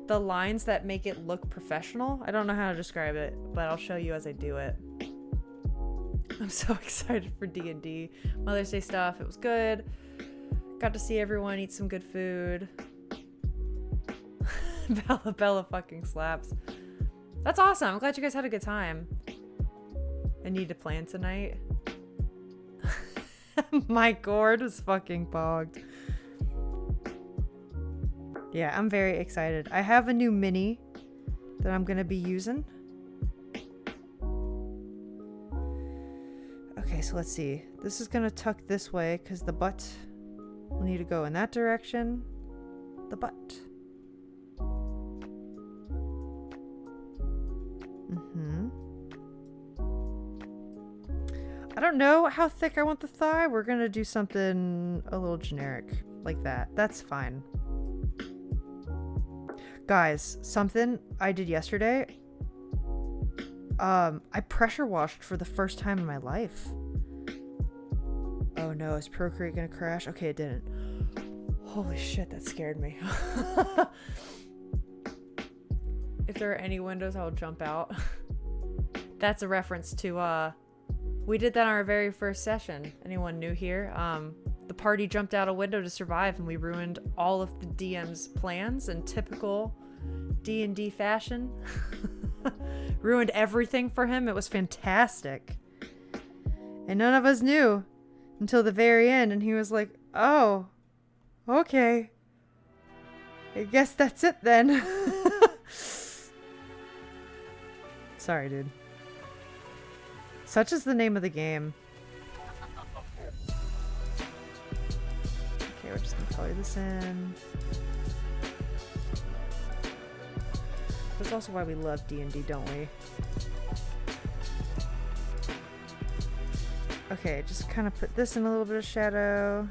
the lines that make it look professional. I don't know how to describe it, but I'll show you as I do it. I'm so excited for D&D. Mother's Day stuff. It was good. Got to see everyone eat some good food. Bella fucking slaps. That's awesome. I'm glad you guys had a good time. I need to plan tonight. My gourd was fucking bogged. Yeah, I'm very excited. I have a new mini that I'm gonna be using. Okay, so let's see. This is gonna tuck this way because the butt will need to go in that direction. The butt. I don't know how thick I want the thigh. We're gonna do something a little generic like that. That's fine. Guys, something I did yesterday. I pressure washed for the first time in my life. Oh no, is Procreate gonna crash? Okay, it didn't. Holy shit, that scared me. If there are any windows, I'll jump out. That's a reference to, we did that on our very first session. Anyone new here? The party jumped out a window to survive, and we ruined all of the DM's plans in typical D&D fashion. Ruined everything for him. It was fantastic. And none of us knew until the very end, and he was like, oh, okay. I guess that's it then. Sorry, dude. Such is the name of the game. Okay, we're just gonna color this in. That's also why we love D&D, don't we? Okay, just kind of put this in a little bit of shadow.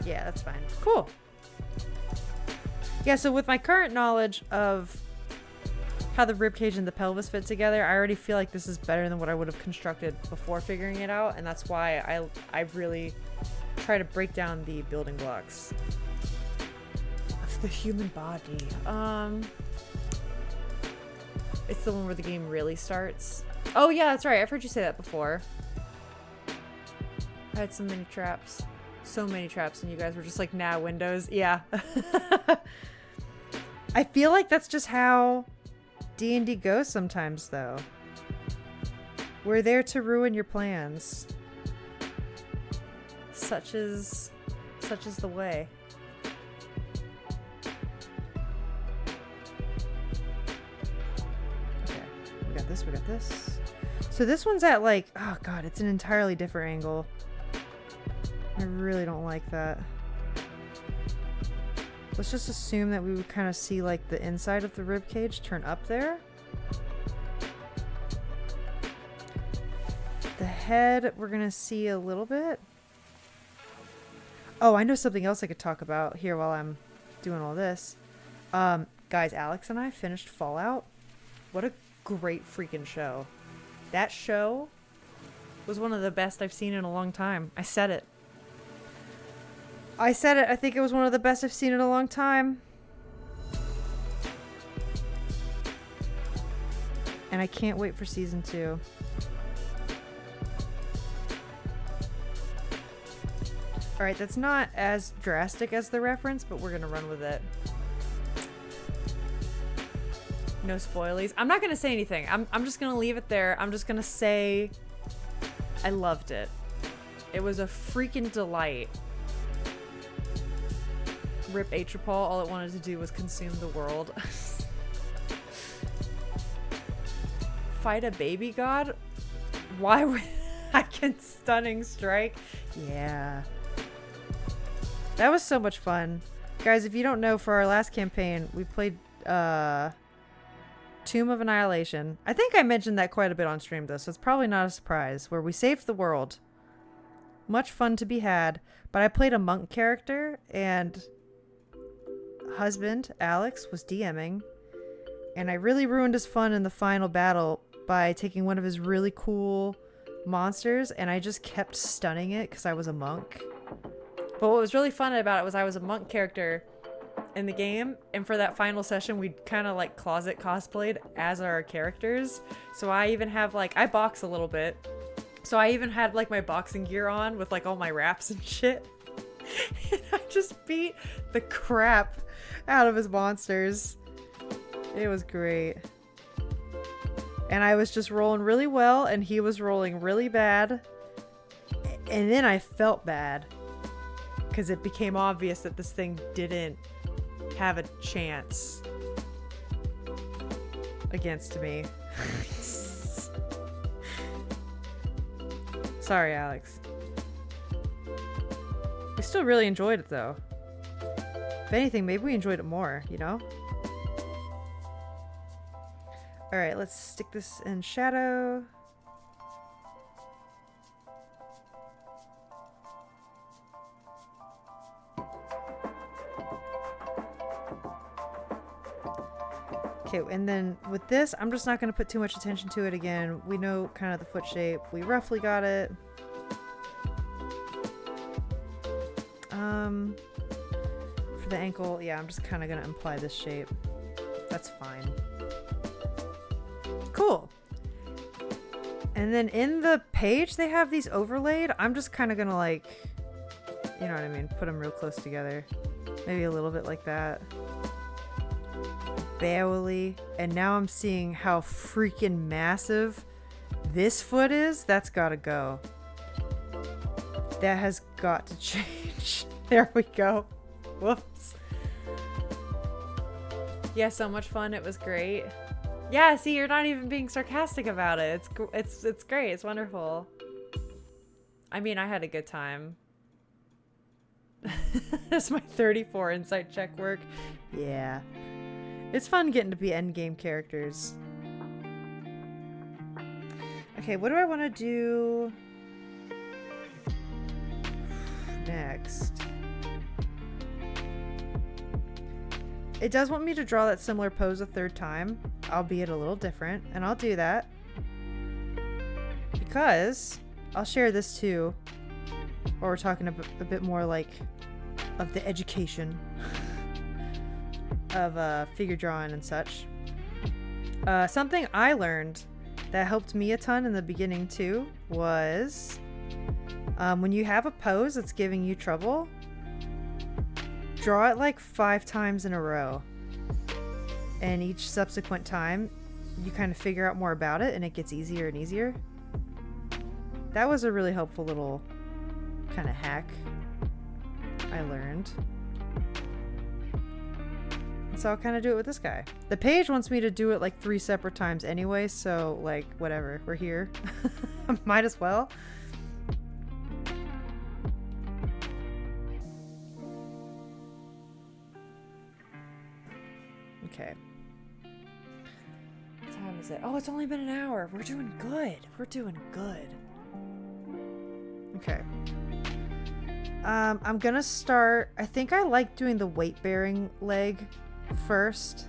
Yeah, that's fine. Cool. Yeah, so with my current knowledge of how the ribcage and the pelvis fit together, I already feel like this is better than what I would have constructed before figuring it out, and that's why I really try to break down the building blocks of the human body. It's the one where the game really starts. Oh yeah, that's right. I've heard you say that before. I had so many traps. So many traps, and you guys were just like, nah, Windows. Yeah. I feel like that's just how D&D goes sometimes, though. We're there to ruin your plans. Such is the way. Okay, we got this, we got this. So this one's at like, oh god, it's an entirely different angle. I really don't like that. Let's just assume that we would kind of see like the inside of the rib cage turn up there. The head, we're gonna see a little bit. Oh, I know something else I could talk about here while I'm doing all this. Guys, Alex and I finished Fallout. What a great freaking show. That show was one of the best I've seen in a long time. I said it. I think it was one of the best I've seen in a long time. And I can't wait for season 2. Alright, that's not as drastic as the reference, but we're gonna run with it. No spoilies. I'm not gonna say anything. I'm just gonna leave it there. I'm just gonna say I loved it. It was a freaking delight. Rip Atropol, all it wanted to do was consume the world. Fight a baby god? Why would I can stunning strike? Yeah. That was so much fun. Guys, if you don't know, for our last campaign, we played Tomb of Annihilation. I think I mentioned that quite a bit on stream though, so it's probably not a surprise, where we saved the world. Much fun to be had. But I played a monk character, and husband, Alex, was DMing, and I really ruined his fun in the final battle by taking one of his really cool monsters, and I just kept stunning it because I was a monk. But what was really fun about it was I was a monk character in the game, and for that final session we kind of like closet cosplayed as our characters. So I even have like, I box a little bit, so I even had like my boxing gear on with like all my wraps and shit. And I just beat the crap out of his monsters. It was great. And I was just rolling really well, and he was rolling really bad. And then I felt bad, because it became obvious that this thing didn't have a chance against me. Sorry, Alex. We still really enjoyed it, though. If anything, maybe we enjoyed it more, you know? Alright, let's stick this in shadow. Okay, and then with this, I'm just not going to put too much attention to it again. We know kind of the foot shape. We roughly got it. For the ankle, yeah, I'm just kind of going to imply this shape. That's fine. Cool. And then in the page, they have these overlaid. I'm just kind of going to like, you know what I mean? Put them real close together. Maybe a little bit like that. Barely. And now I'm seeing how freaking massive this foot is. That's gotta go. That has got to change. There we go. Whoops. Yeah, so much fun. It was great. Yeah, see, you're not even being sarcastic about it. It's great. It's wonderful. I mean, I had a good time. That's my 34 insight check work. Yeah. It's fun getting to be endgame characters. Okay, what do I want to do next? It does want me to draw that similar pose a third time, albeit a little different, and I'll do that because I'll share this too, while we're talking a bit more like of the education of figure drawing and such. Something I learned that helped me a ton in the beginning too was when you have a pose that's giving you trouble, draw it like 5 times in a row, and each subsequent time you kind of figure out more about it and it gets easier and easier. That was a really helpful little kind of hack I learned. And so I'll kind of do it with this guy. The page wants me to do it like 3 separate times anyway, so like whatever, we're here. Might as well. Okay. What time is it? Oh, it's only been an hour. We're doing good. We're doing good. Okay. I'm gonna start. I think I like doing the weight bearing leg first.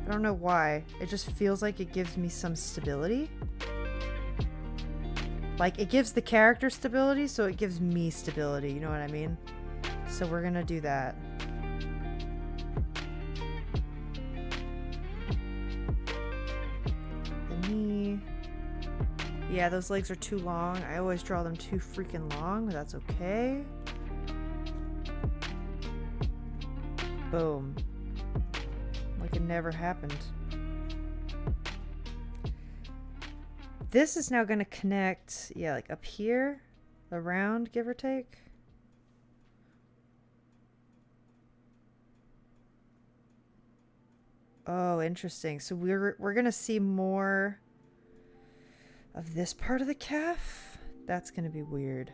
I don't know why. It just feels like it gives me some stability. Like it gives the character stability, so it gives me stability. You know what I mean? So we're gonna do that. The knee. Yeah, those legs are too long. I always draw them too freaking long, but that's okay. Boom. Like it never happened. This is now going to connect, yeah, like up here, around, give or take. Oh, interesting. So we're going to see more of this part of the calf. That's going to be weird.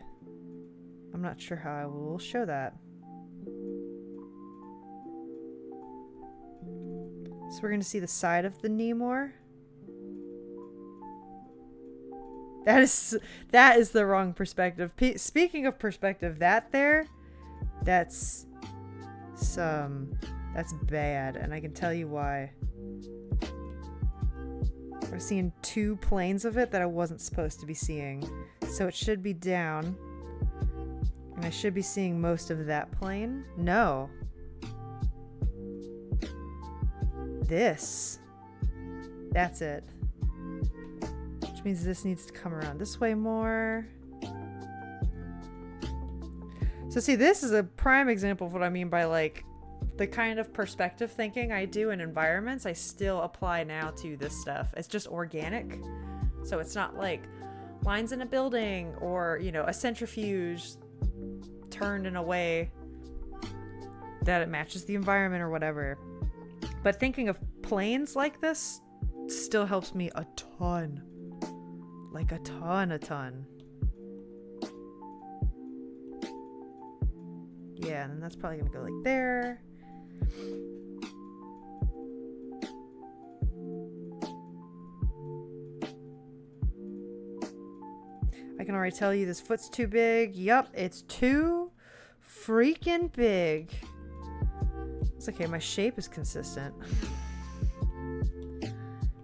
I'm not sure how I will show that. So we're going to see the side of the knee more. That is the wrong perspective. Speaking of perspective, that's bad, and I can tell you why. We're seeing 2 planes of it that I wasn't supposed to be seeing. So it should be down. And I should be seeing most of that plane. No. This. That's it. Which means this needs to come around this way more. So see, this is a prime example of what I mean by like the kind of perspective thinking I do in environments, I still apply now to this stuff. It's just organic. So it's not like lines in a building or, you know, a centrifuge turned in a way that it matches the environment or whatever. But thinking of planes like this still helps me a ton. Like a ton. Yeah, and then that's probably gonna go like there. I can already tell you this foot's too big. Yup, it's too freaking big. It's okay, my shape is consistent.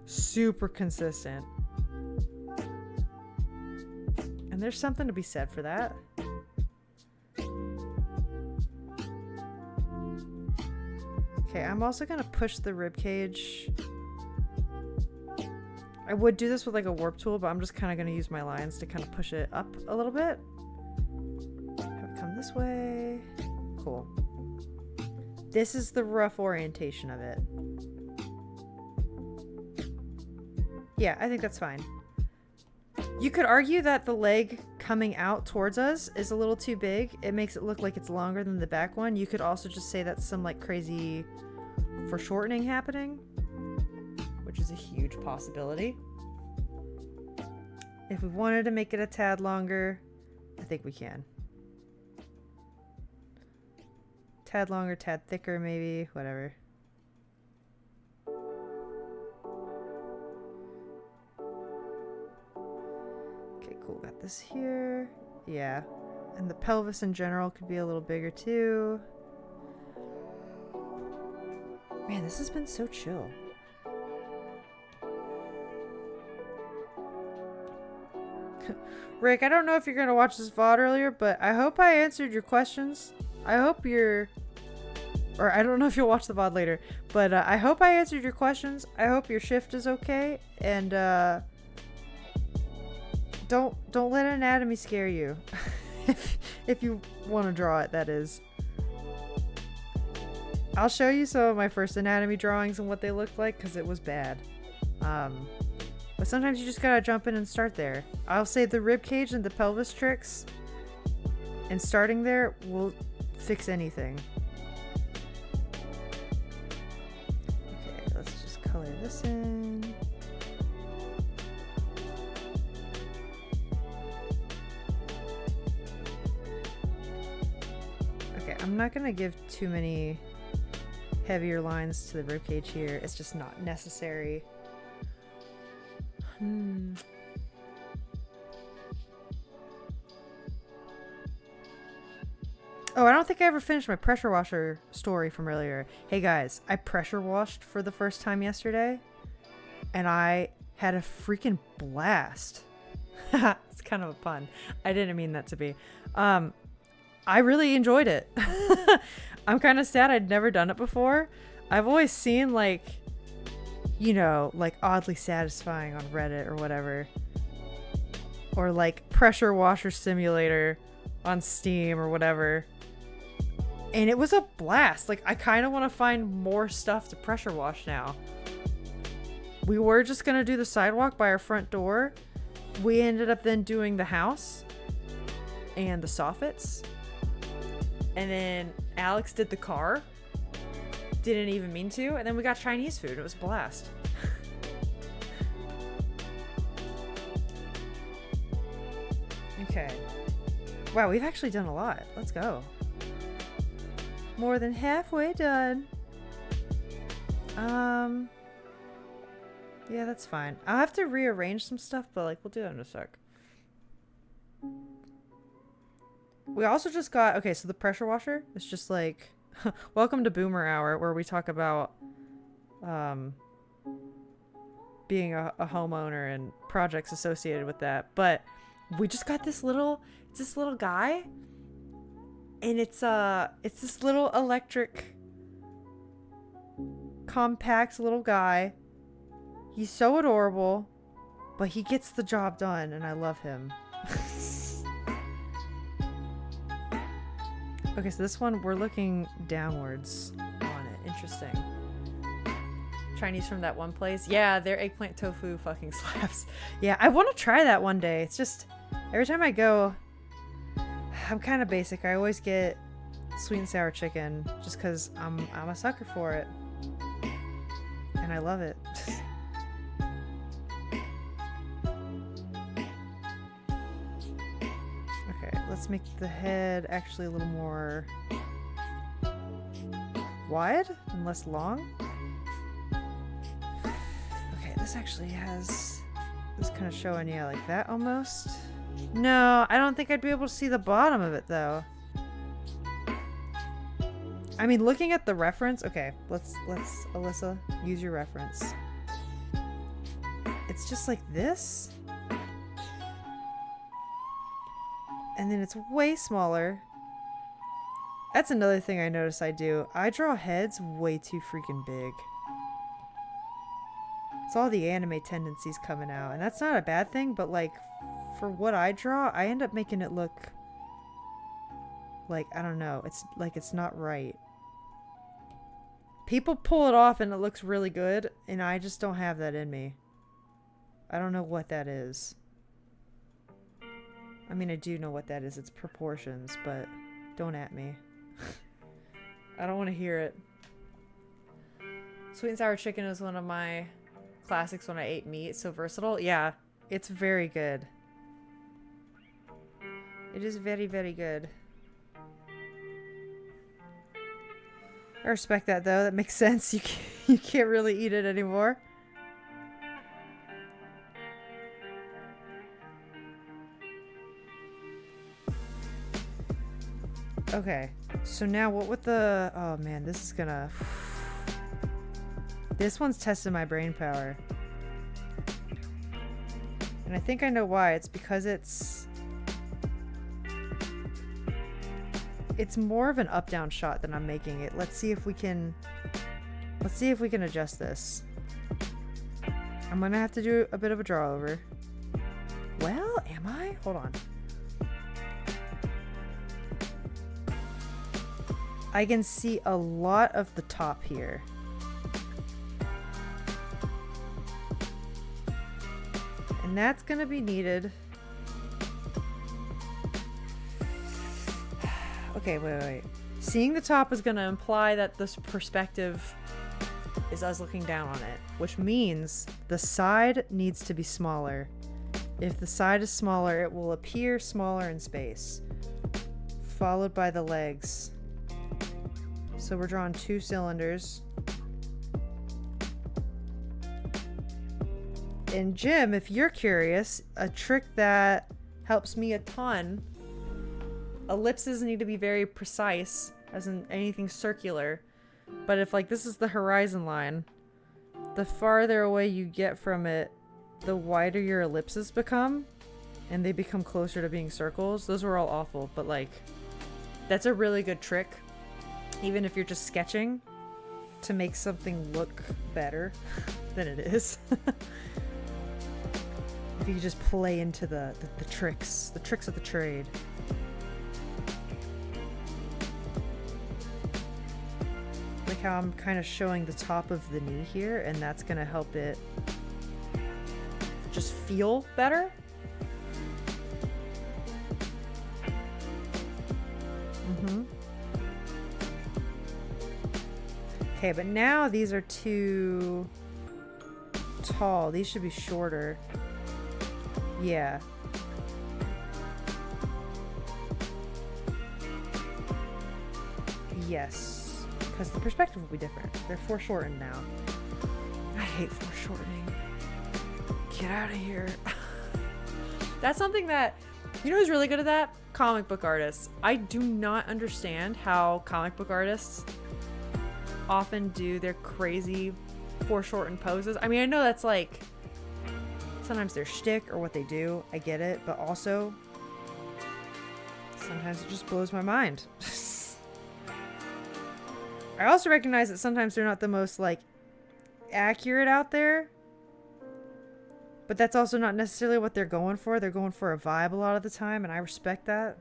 Super consistent. And there's something to be said for that. Okay, I'm also gonna push the rib cage. I would do this with like a warp tool, but I'm just kind of gonna use my lines to kind of push it up a little bit. Have it come this way. Cool. This is the rough orientation of it. Yeah, I think that's fine. You could argue that the leg coming out towards us is a little too big. It makes it look like it's longer than the back one. You could also just say that's some like crazy foreshortening happening, which is a huge possibility. If we wanted to make it a tad longer, I think we can. Tad longer, tad thicker, maybe, whatever. Okay, cool. Got this here. Yeah. And the pelvis in general could be a little bigger too. Man, this has been so chill. Rick, I don't know if you're going to watch this VOD earlier, but I hope I answered your questions. I hope you're... Or I don't know if you'll watch the VOD later, but I hope I answered your questions. I hope your shift is okay, and don't let anatomy scare you. if you want to draw it, that is. I'll show you some of my first anatomy drawings and what they looked like, because it was bad. But sometimes you just gotta jump in and start there. I'll say the rib cage and the pelvis tricks, and starting there will fix anything. Okay, let's just color this in. Okay, I'm not gonna give too many heavier lines to the rib cage here. It's just not necessary. Oh, I don't think I ever finished my pressure washer story from earlier. Hey guys, I pressure washed for the first time yesterday, and I had a freaking blast. It's kind of a pun. I didn't mean that to be. I really enjoyed it. I'm kind of sad I'd never done it before. I've always seen, like, you know, like oddly satisfying on Reddit or whatever. Or like pressure washer simulator on Steam or whatever. And it was a blast. Like, I kind of want to find more stuff to pressure wash now. We were just going to do the sidewalk by our front door. We ended up then doing the house and the soffits. And then Alex did the car. Didn't even mean to. And then we got Chinese food. It was a blast. Okay. Wow, we've actually done a lot. Let's go. More than halfway done. Yeah, that's fine. I'll have to rearrange some stuff, but like, we'll do that in a sec. We also just got, okay, so the pressure washer is just like, welcome to Boomer Hour, where we talk about being a homeowner and projects associated with that. But we just got this little guy, and it's this little electric compact little guy. He's so adorable, but he gets the job done, and I love him. Okay, so this one, we're looking downwards on it. Interesting. Chinese from that one place. Yeah, their eggplant tofu fucking slaps. Yeah, I want to try that one day. It's just, every time I go, I'm kind of basic. I always get sweet and sour chicken just because I'm a sucker for it. And I love it. Okay, let's make the head actually a little more wide and less long. Okay, this actually has this kind of showing, yeah, like that almost. No, I don't think I'd be able to see the bottom of it though. I mean, looking at the reference, okay, let's Alyssa, use your reference. It's just like this. And then it's way smaller. That's another thing I notice I do. I draw heads way too freaking big. It's all the anime tendencies coming out. And that's not a bad thing, but like, for what I draw, I end up making it look like, I don't know, it's like it's not right. People pull it off and it looks really good, and I just don't have that in me. I don't know what that is. I mean, I do know what that is. It's proportions, but don't at me. I don't want to hear it. Sweet and sour chicken is one of my classics when I ate meat. So versatile. Yeah, it's very good. It is very, very good. I respect that though. That makes sense. You can't really eat it anymore. Okay. So now what with the... Oh man, this is gonna... This one's testing my brain power. And I think I know why. It's because it's more of an up-down shot than I'm making it. Let's see if we can adjust this. I'm gonna have to do a bit of a draw over. Well, am I? Hold on. I can see a lot of the top here. And that's gonna be needed. Okay, wait. Seeing the top is gonna imply that this perspective is us looking down on it, which means the side needs to be smaller. If the side is smaller, it will appear smaller in space, followed by the legs. So we're drawing 2 cylinders. And Jim, if you're curious, a trick that helps me a ton, ellipses need to be very precise, as in anything circular. But if like this is the horizon line, the farther away you get from it, the wider your ellipses become, and they become closer to being circles. Those were all awful, but like, that's a really good trick, even if you're just sketching, to make something look better than it is. If you just play into the tricks of the trade. Like how I'm kind of showing the top of the knee here, and that's gonna help it just feel better. Okay, but now these are too tall. These should be shorter. Yeah. Yes. Because the perspective will be different. They're foreshortened now. I hate foreshortening. Get out of here. That's something that... You know who's really good at that? Comic book artists. I do not understand how comic book artists often do their crazy foreshortened poses. I mean, I know that's like... Sometimes their shtick or what they do. I get it. But also, sometimes it just blows my mind. I also recognize that sometimes they're not the most, like, accurate out there. But that's also not necessarily what they're going for. They're going for a vibe a lot of the time, and I respect that.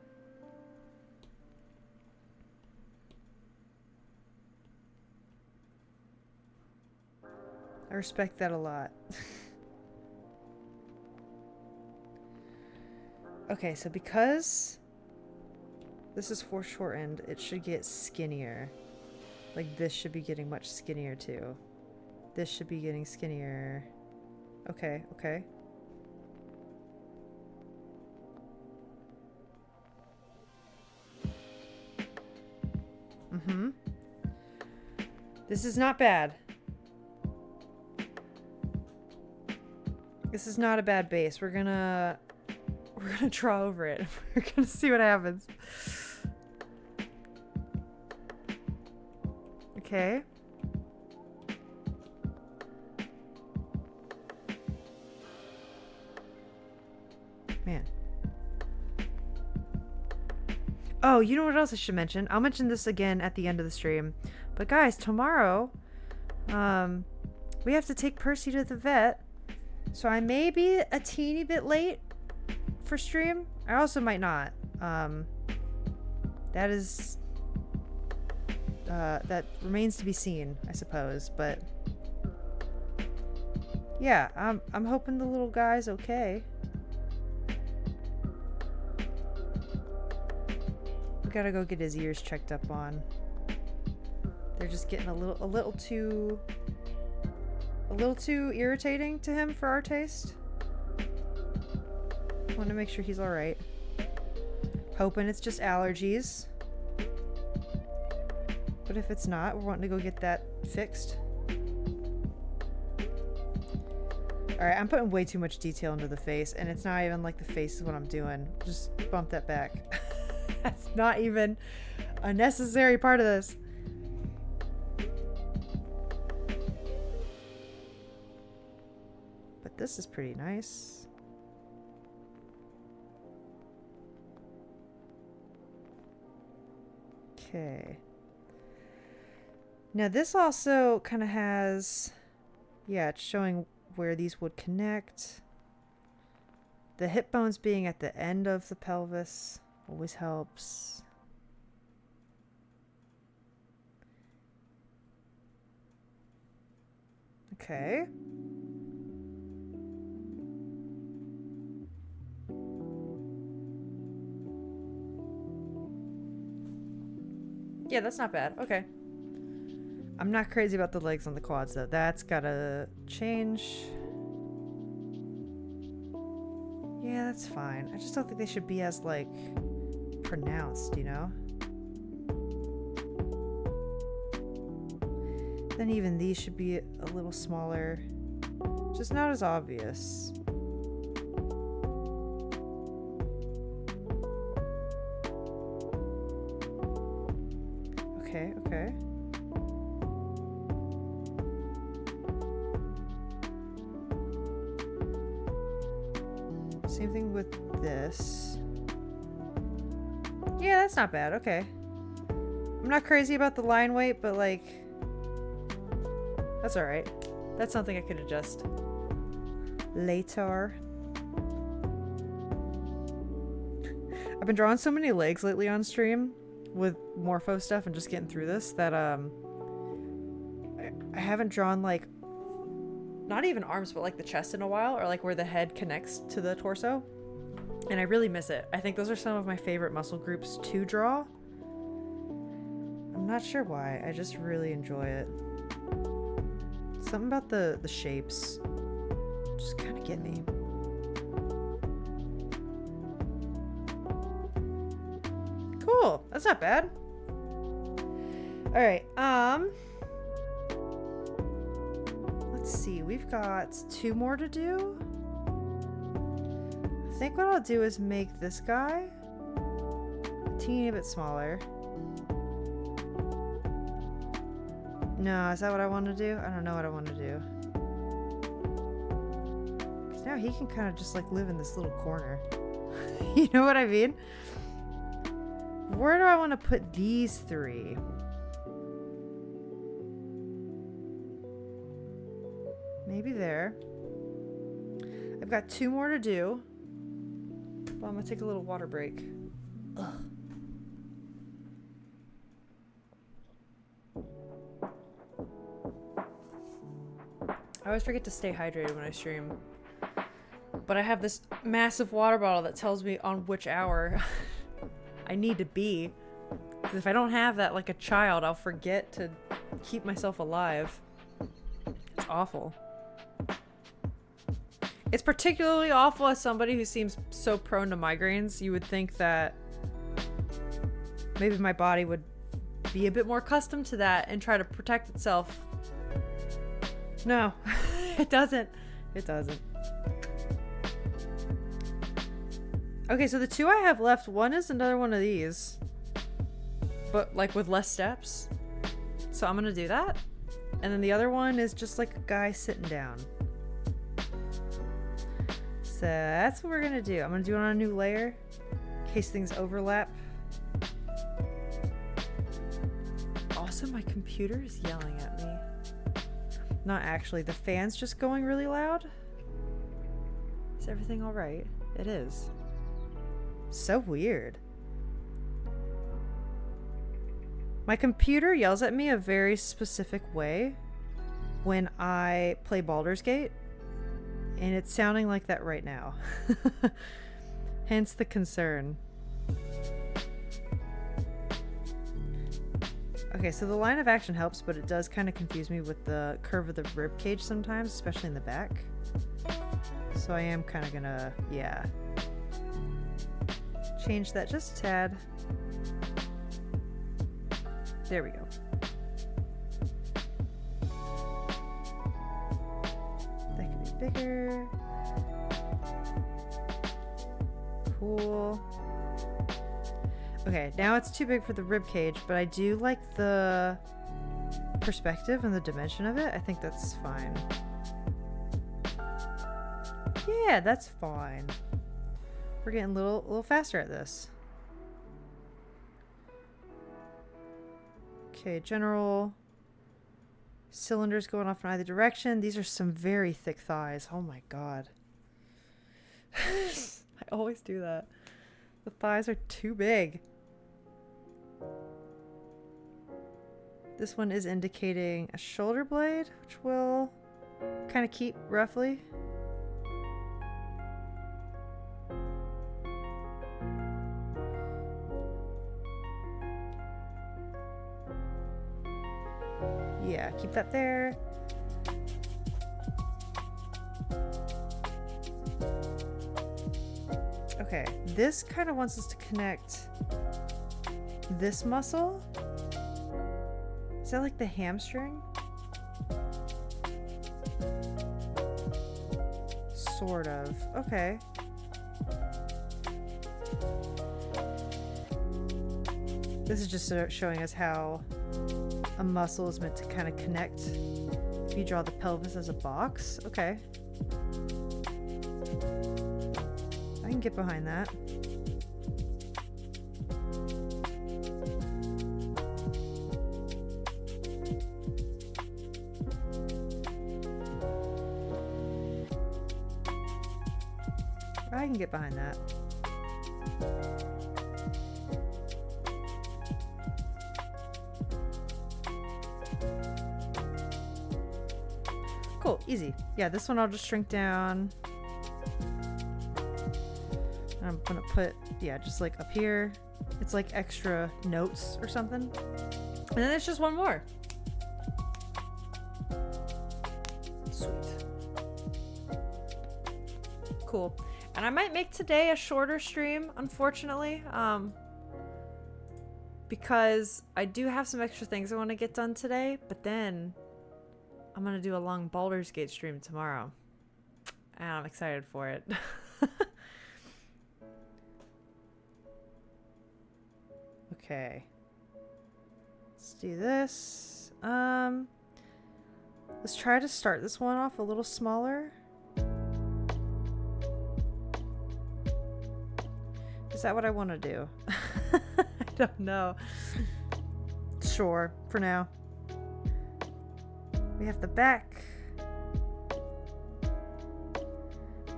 I respect that a lot. Okay, so because this is foreshortened, it should get skinnier. Like this should be getting much skinnier too. This should be getting skinnier. Okay, okay. This is not bad. This is not a bad base. We're gonna draw over it. We're gonna see what happens. Okay. Man. Oh, you know what else I should mention? I'll mention this again at the end of the stream. But guys, tomorrow, we have to take Percy to the vet. So I may be a teeny bit late for stream. I also might not. That is... that remains to be seen, I suppose, but... Yeah, I'm hoping the little guy's okay. We gotta go get his ears checked up on. They're just getting a little too a little too irritating to him for our taste. Want to make sure he's all right. Hoping it's just allergies. But if it's not, we're wanting to go get that fixed. Alright, I'm putting way too much detail into the face, and it's not even like the face is what I'm doing. Just bump that back. That's not even a necessary part of this. But this is pretty nice. Okay. Now this also kind of has, yeah, it's showing where these would connect. The hip bones being at the end of the pelvis always helps. Okay. Yeah, that's not bad. Okay. I'm not crazy about the legs on the quads though. That's gotta change. Yeah, that's fine. I just don't think they should be as like pronounced, you know? Then even these should be a little smaller. Just not as obvious. Okay, okay. Same thing with this. Yeah, that's not bad. Okay. I'm not crazy about the line weight, but like, that's alright. That's something I could adjust later. I've been drawing so many legs lately on stream with Morpho stuff and just getting through this that I haven't drawn like not even arms but like the chest in a while, or like where the head connects to the torso, and I really miss it. I think those are some of my favorite muscle groups to draw. I'm not sure why, I just really enjoy it. Something about the shapes just kind of get me. Cool, that's not bad. All right, let's see, we've got 2 more to do. I think what I'll do is make this guy a teeny bit smaller. No, is that what I want to do? I don't know what I want to do. Because now he can kind of just like live in this little corner. You know what I mean? Where do I want to put these 3? Maybe there. I've got 2 more to do. But I'm going to take a little water break. Ugh. I always forget to stay hydrated when I stream. But I have this massive water bottle that tells me on which hour I need to be. Because if I don't have that like a child, I'll forget to keep myself alive. It's awful. It's particularly awful as somebody who seems so prone to migraines. You would think that maybe my body would be a bit more accustomed to that and try to protect itself. No, it doesn't. It doesn't. Okay, so the 2 I have left, one is another one of these, but like with less steps. So I'm gonna do that. And then the other one is just like a guy sitting down. So that's what we're gonna do. I'm gonna do it on a new layer in case things overlap. Also, my computer is yelling at me. Not actually, the fan's just going really loud. Is everything all right? It is. So weird. My computer yells at me a very specific way when I play Baldur's Gate, and it's sounding like that right now. Hence the concern. Okay, so the line of action helps, but it does kind of confuse me with the curve of the rib cage sometimes, especially in the back. So I am kind of gonna, yeah, change that just a tad. There we go. That could be bigger. Cool. Okay, now it's too big for the rib cage, but I do like the perspective and the dimension of it. I think that's fine. Yeah, that's fine. We're getting a little faster at this. Okay, general cylinders going off in either direction. These are some very thick thighs. Oh my god. I always do that. The thighs are too big. This one is indicating a shoulder blade, which will kind of keep roughly. Yeah, keep that there. Okay, this kind of wants us to connect this muscle. Is that like the hamstring? Sort of. Okay. This is just showing us how a muscle is meant to kind of connect if you draw the pelvis as a box. Okay. I can get behind that. I can get behind that. Cool, easy. Yeah, this one I'll just shrink down. I'm gonna put, yeah, just like up here. It's like extra notes or something. And then there's just one more. Sweet. Cool. And I might make today a shorter stream, unfortunately, because I do have some extra things I want to get done today, but then I'm going to do a long Baldur's Gate stream tomorrow, and I'm excited for it. Okay. Let's do this. Let's try to start this one off a little smaller. Is that what I want to do? I don't know. Sure, for now. We have the back.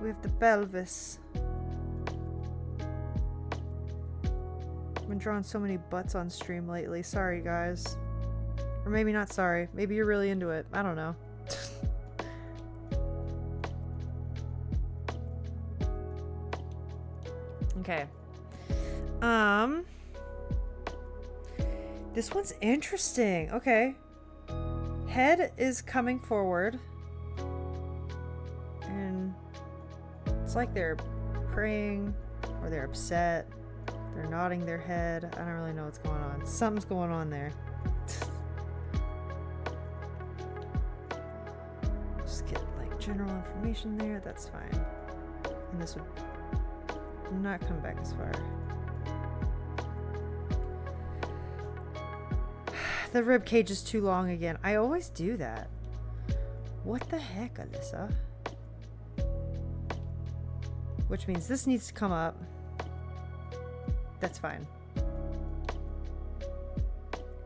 We have the pelvis. I've been drawing so many butts on stream lately. Sorry, guys. Or maybe not sorry. Maybe you're really into it. I don't know. Okay. This one's interesting. Okay. Head is coming forward. And it's like they're praying or they're upset. They're nodding their head. I don't really know what's going on. Something's going on there. Just get like general information there. That's fine. And this would not come back as far. The rib cage is too long again. I always do that. What the heck, Alyssa? Which means this needs to come up. That's fine.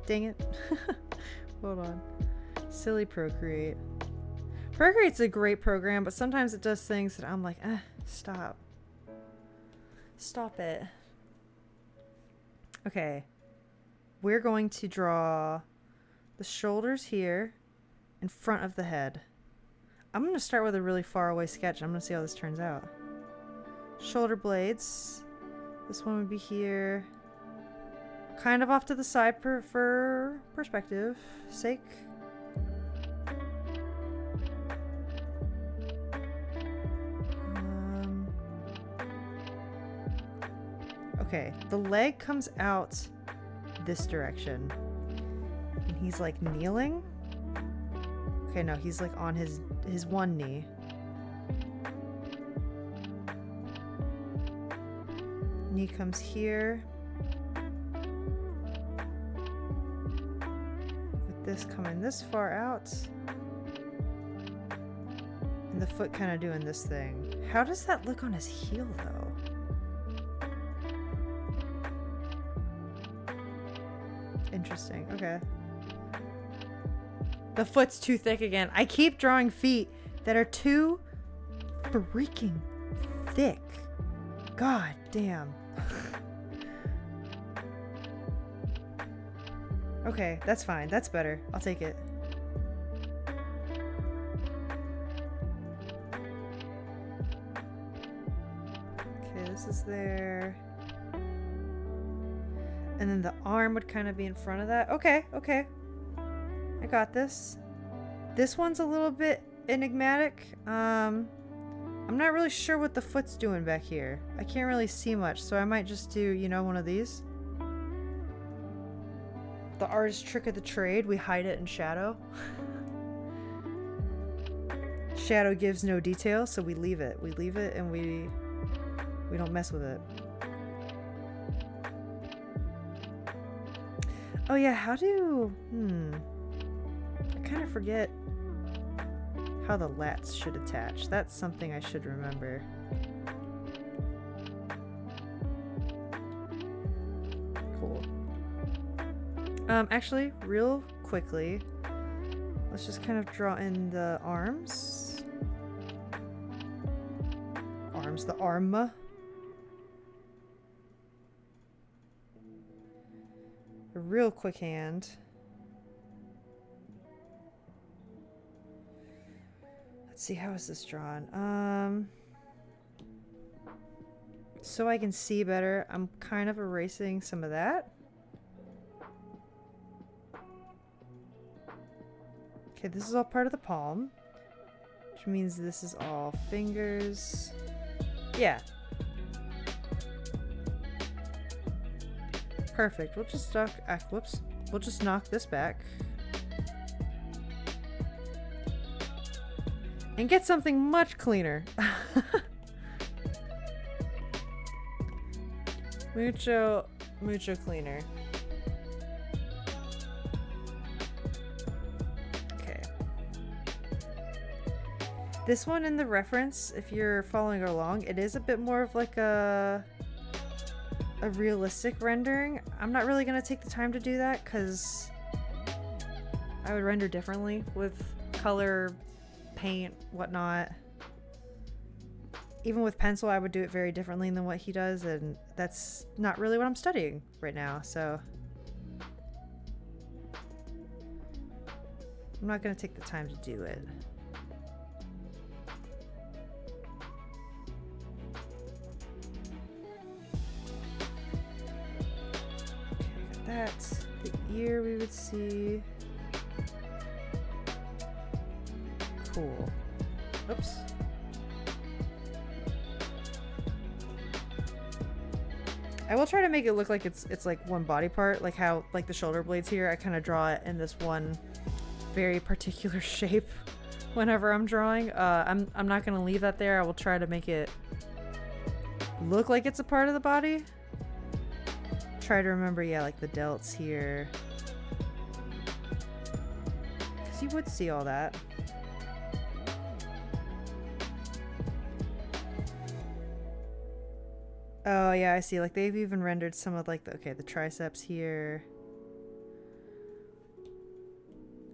Dang it. Hold on. Silly Procreate. Procreate's a great program, but sometimes it does things that I'm like, stop. Stop it. Okay. We're going to draw the shoulders here in front of the head. I'm going to start with a really far away sketch. I'm going to see how this turns out. Shoulder blades. This one would be here. kind of off to the side for perspective sake. Okay, the leg comes out this direction. And he's like kneeling. Okay, no, he's like on his one knee. Knee comes here. With this coming this far out. And the foot kind of doing this thing. How does that look on his heel though? Interesting. Okay. The foot's too thick again. I keep drawing feet that are too freaking thick. God damn. Okay, that's fine. That's better. I'll take it. Okay, this is there. And then the arm would kind of be in front of that. Okay, okay. I got this. This one's a little bit enigmatic. I'm not really sure what the foot's doing back here. I can't really see much, so I might just do, you know, one of these. The artist trick of the trade. We hide it in shadow. Shadow gives no detail, so we leave it. We leave it and we don't mess with it. Oh yeah, how do... I kind of forget how the lats should attach. That's something I should remember. Cool. Actually, real quickly, let's just kind of draw in the arms. The arm. A real quick hand. Let's see, how is this drawn? So I can see better, I'm kind of erasing some of that. Okay, this is all part of the palm, which means this is all fingers. Yeah. Perfect. We'll just whoops. We'll just knock this back. And get something much cleaner. Mucho cleaner. Okay. This one in the reference, if you're following along, it is a bit more of like a realistic rendering. I'm not really going to take the time to do that because I would render differently with color, paint, whatnot. Even with pencil, I would do it very differently than what he does, and that's not really what I'm studying right now, so I'm not going to take the time to do it. That's the ear we would see. Cool. Oops. I will try to make it look like it's like one body part, like how like the shoulder blades here, I kind of draw it in this one very particular shape whenever I'm drawing. I'm not going to leave that there. I will try to make it look like it's a part of the body. Try to remember, yeah, like the delts here, because you would see all that. Oh yeah, I see, like they've even rendered some of like the triceps here.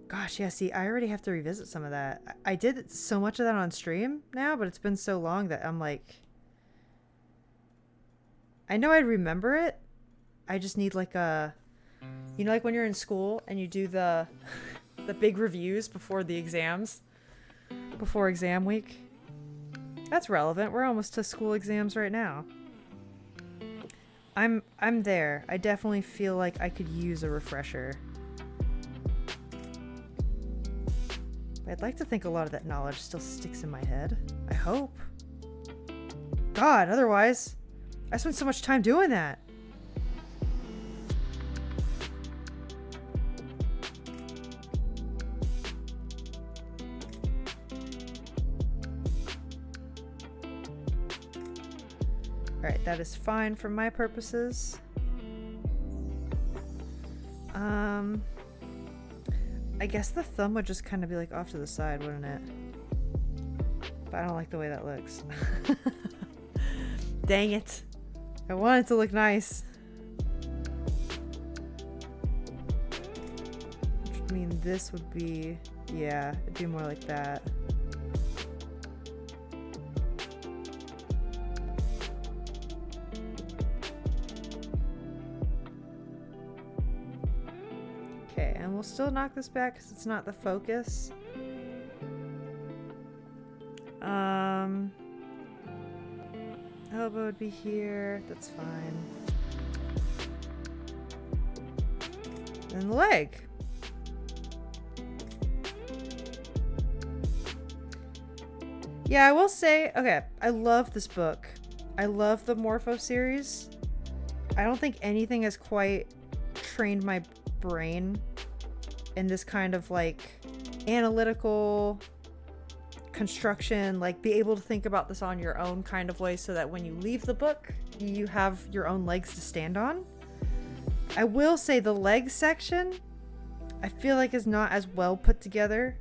Gosh, yeah, see, I already have to revisit some of that. I did so much of that on stream now, but it's been so long that I'm like, I know I'd remember it. I just need like a, you know, like when you're in school and you do the big reviews before the exams, before exam week. That's relevant. We're almost to school exams right now. I'm there. I definitely feel like I could use a refresher. I'd like to think a lot of that knowledge still sticks in my head. I hope. God, otherwise, I spent so much time doing that. Alright, that is fine for my purposes. I guess the thumb would just kind of be like off to the side, wouldn't it? But I don't like the way that looks. Dang it. I want it to look nice. Which means this would be, yeah, it'd be more like that. Okay, and we'll still knock this back because it's not the focus. Elbow would be here. That's fine. And the leg. Yeah, I will say, okay, I love this book. I love the Morpho series. I don't think anything has quite trained my brain in this kind of like analytical construction, like be able to think about this on your own kind of way so that when you leave the book, you have your own legs to stand on. I will say the leg section, I feel like is not as well put together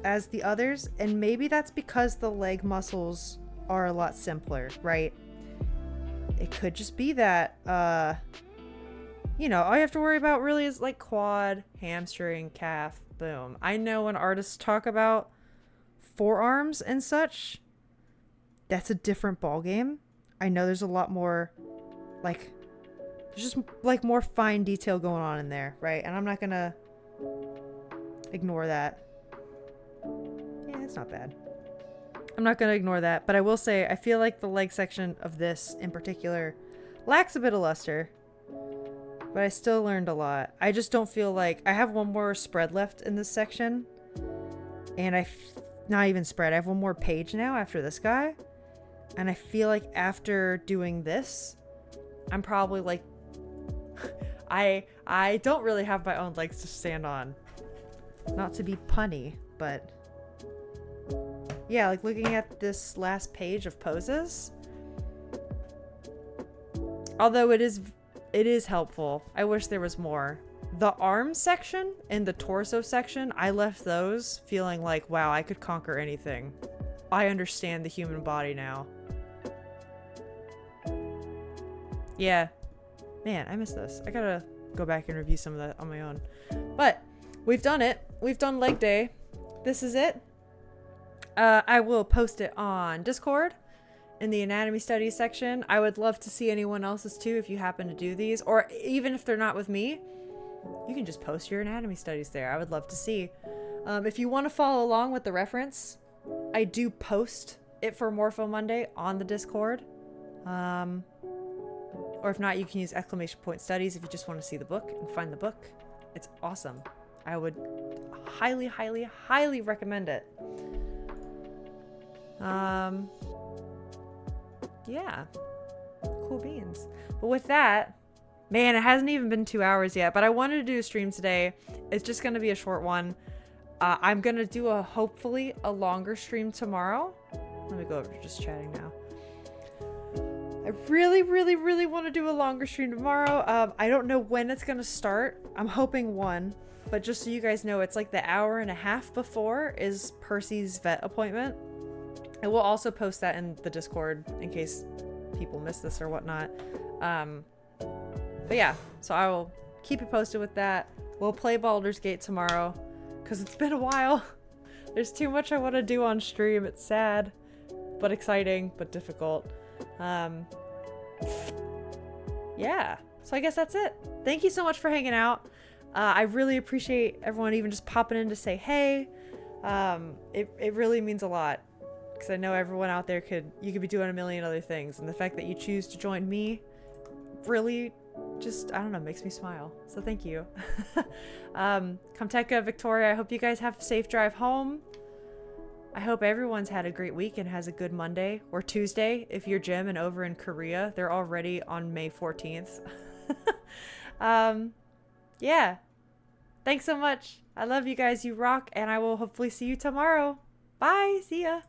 as the others, and maybe that's because the leg muscles are a lot simpler, right? It could just be that, you know, all you have to worry about really is like quad, hamstring, calf, boom. I know when artists talk about forearms and such, that's a different ball game. I know there's a lot more, like, there's just like more fine detail going on in there, right? And I'm not gonna ignore that. Yeah, it's not bad. I'm not gonna ignore that, but I will say I feel like the leg section of this in particular lacks a bit of luster, but I still learned a lot. I just don't feel like I have one more spread left in this section, and not even spread. I have one more page now after this guy, and I feel like after doing this, I'm probably like, I don't really have my own legs to stand on. Not to be punny, but yeah, like looking at this last page of poses, although it is helpful, I wish there was more. The arm section and the torso section, I left those feeling like, wow, I could conquer anything. I understand the human body now. Yeah. Man, I miss this. I gotta go back and review some of that on my own. But we've done it. We've done leg day. This is it. I will post it on Discord in the anatomy studies section. I would love to see anyone else's too if you happen to do these, or even if they're not with me, you can just post your anatomy studies there. I would love to see. If you want to follow along with the reference, I do post it for Morpho Monday on the Discord. Or if not, you can use !studies if you just want to see the book and find the book. It's awesome. I would highly, highly, highly recommend it. Yeah. Cool beans. But with that, man, it hasn't even been 2 hours yet, but I wanted to do a stream today. It's just going to be a short one. I'm going to do hopefully a longer stream tomorrow. Let me go over to just chatting now. I really, really, really want to do a longer stream tomorrow. I don't know when it's going to start. I'm hoping 1, but just so you guys know, it's like the hour and a half before is Percy's vet appointment. I will also post that in the Discord in case people miss this or whatnot. But yeah, so I will keep you posted with that. We'll play Baldur's Gate tomorrow because it's been a while. There's too much I want to do on stream. It's sad, but exciting, but difficult. Yeah, so I guess that's it. Thank you so much for hanging out. I really appreciate everyone even just popping in to say hey. It really means a lot. Because I know everyone out there you could be doing a million other things, and the fact that you choose to join me really just, I don't know, makes me smile. So thank you. Kamteka, Victoria, I hope you guys have a safe drive home. I hope everyone's had a great week and has a good Monday or Tuesday. If you're Jim and over in Korea, they're already on May 14th. Yeah. Thanks so much. I love you guys. You rock. And I will hopefully see you tomorrow. Bye. See ya.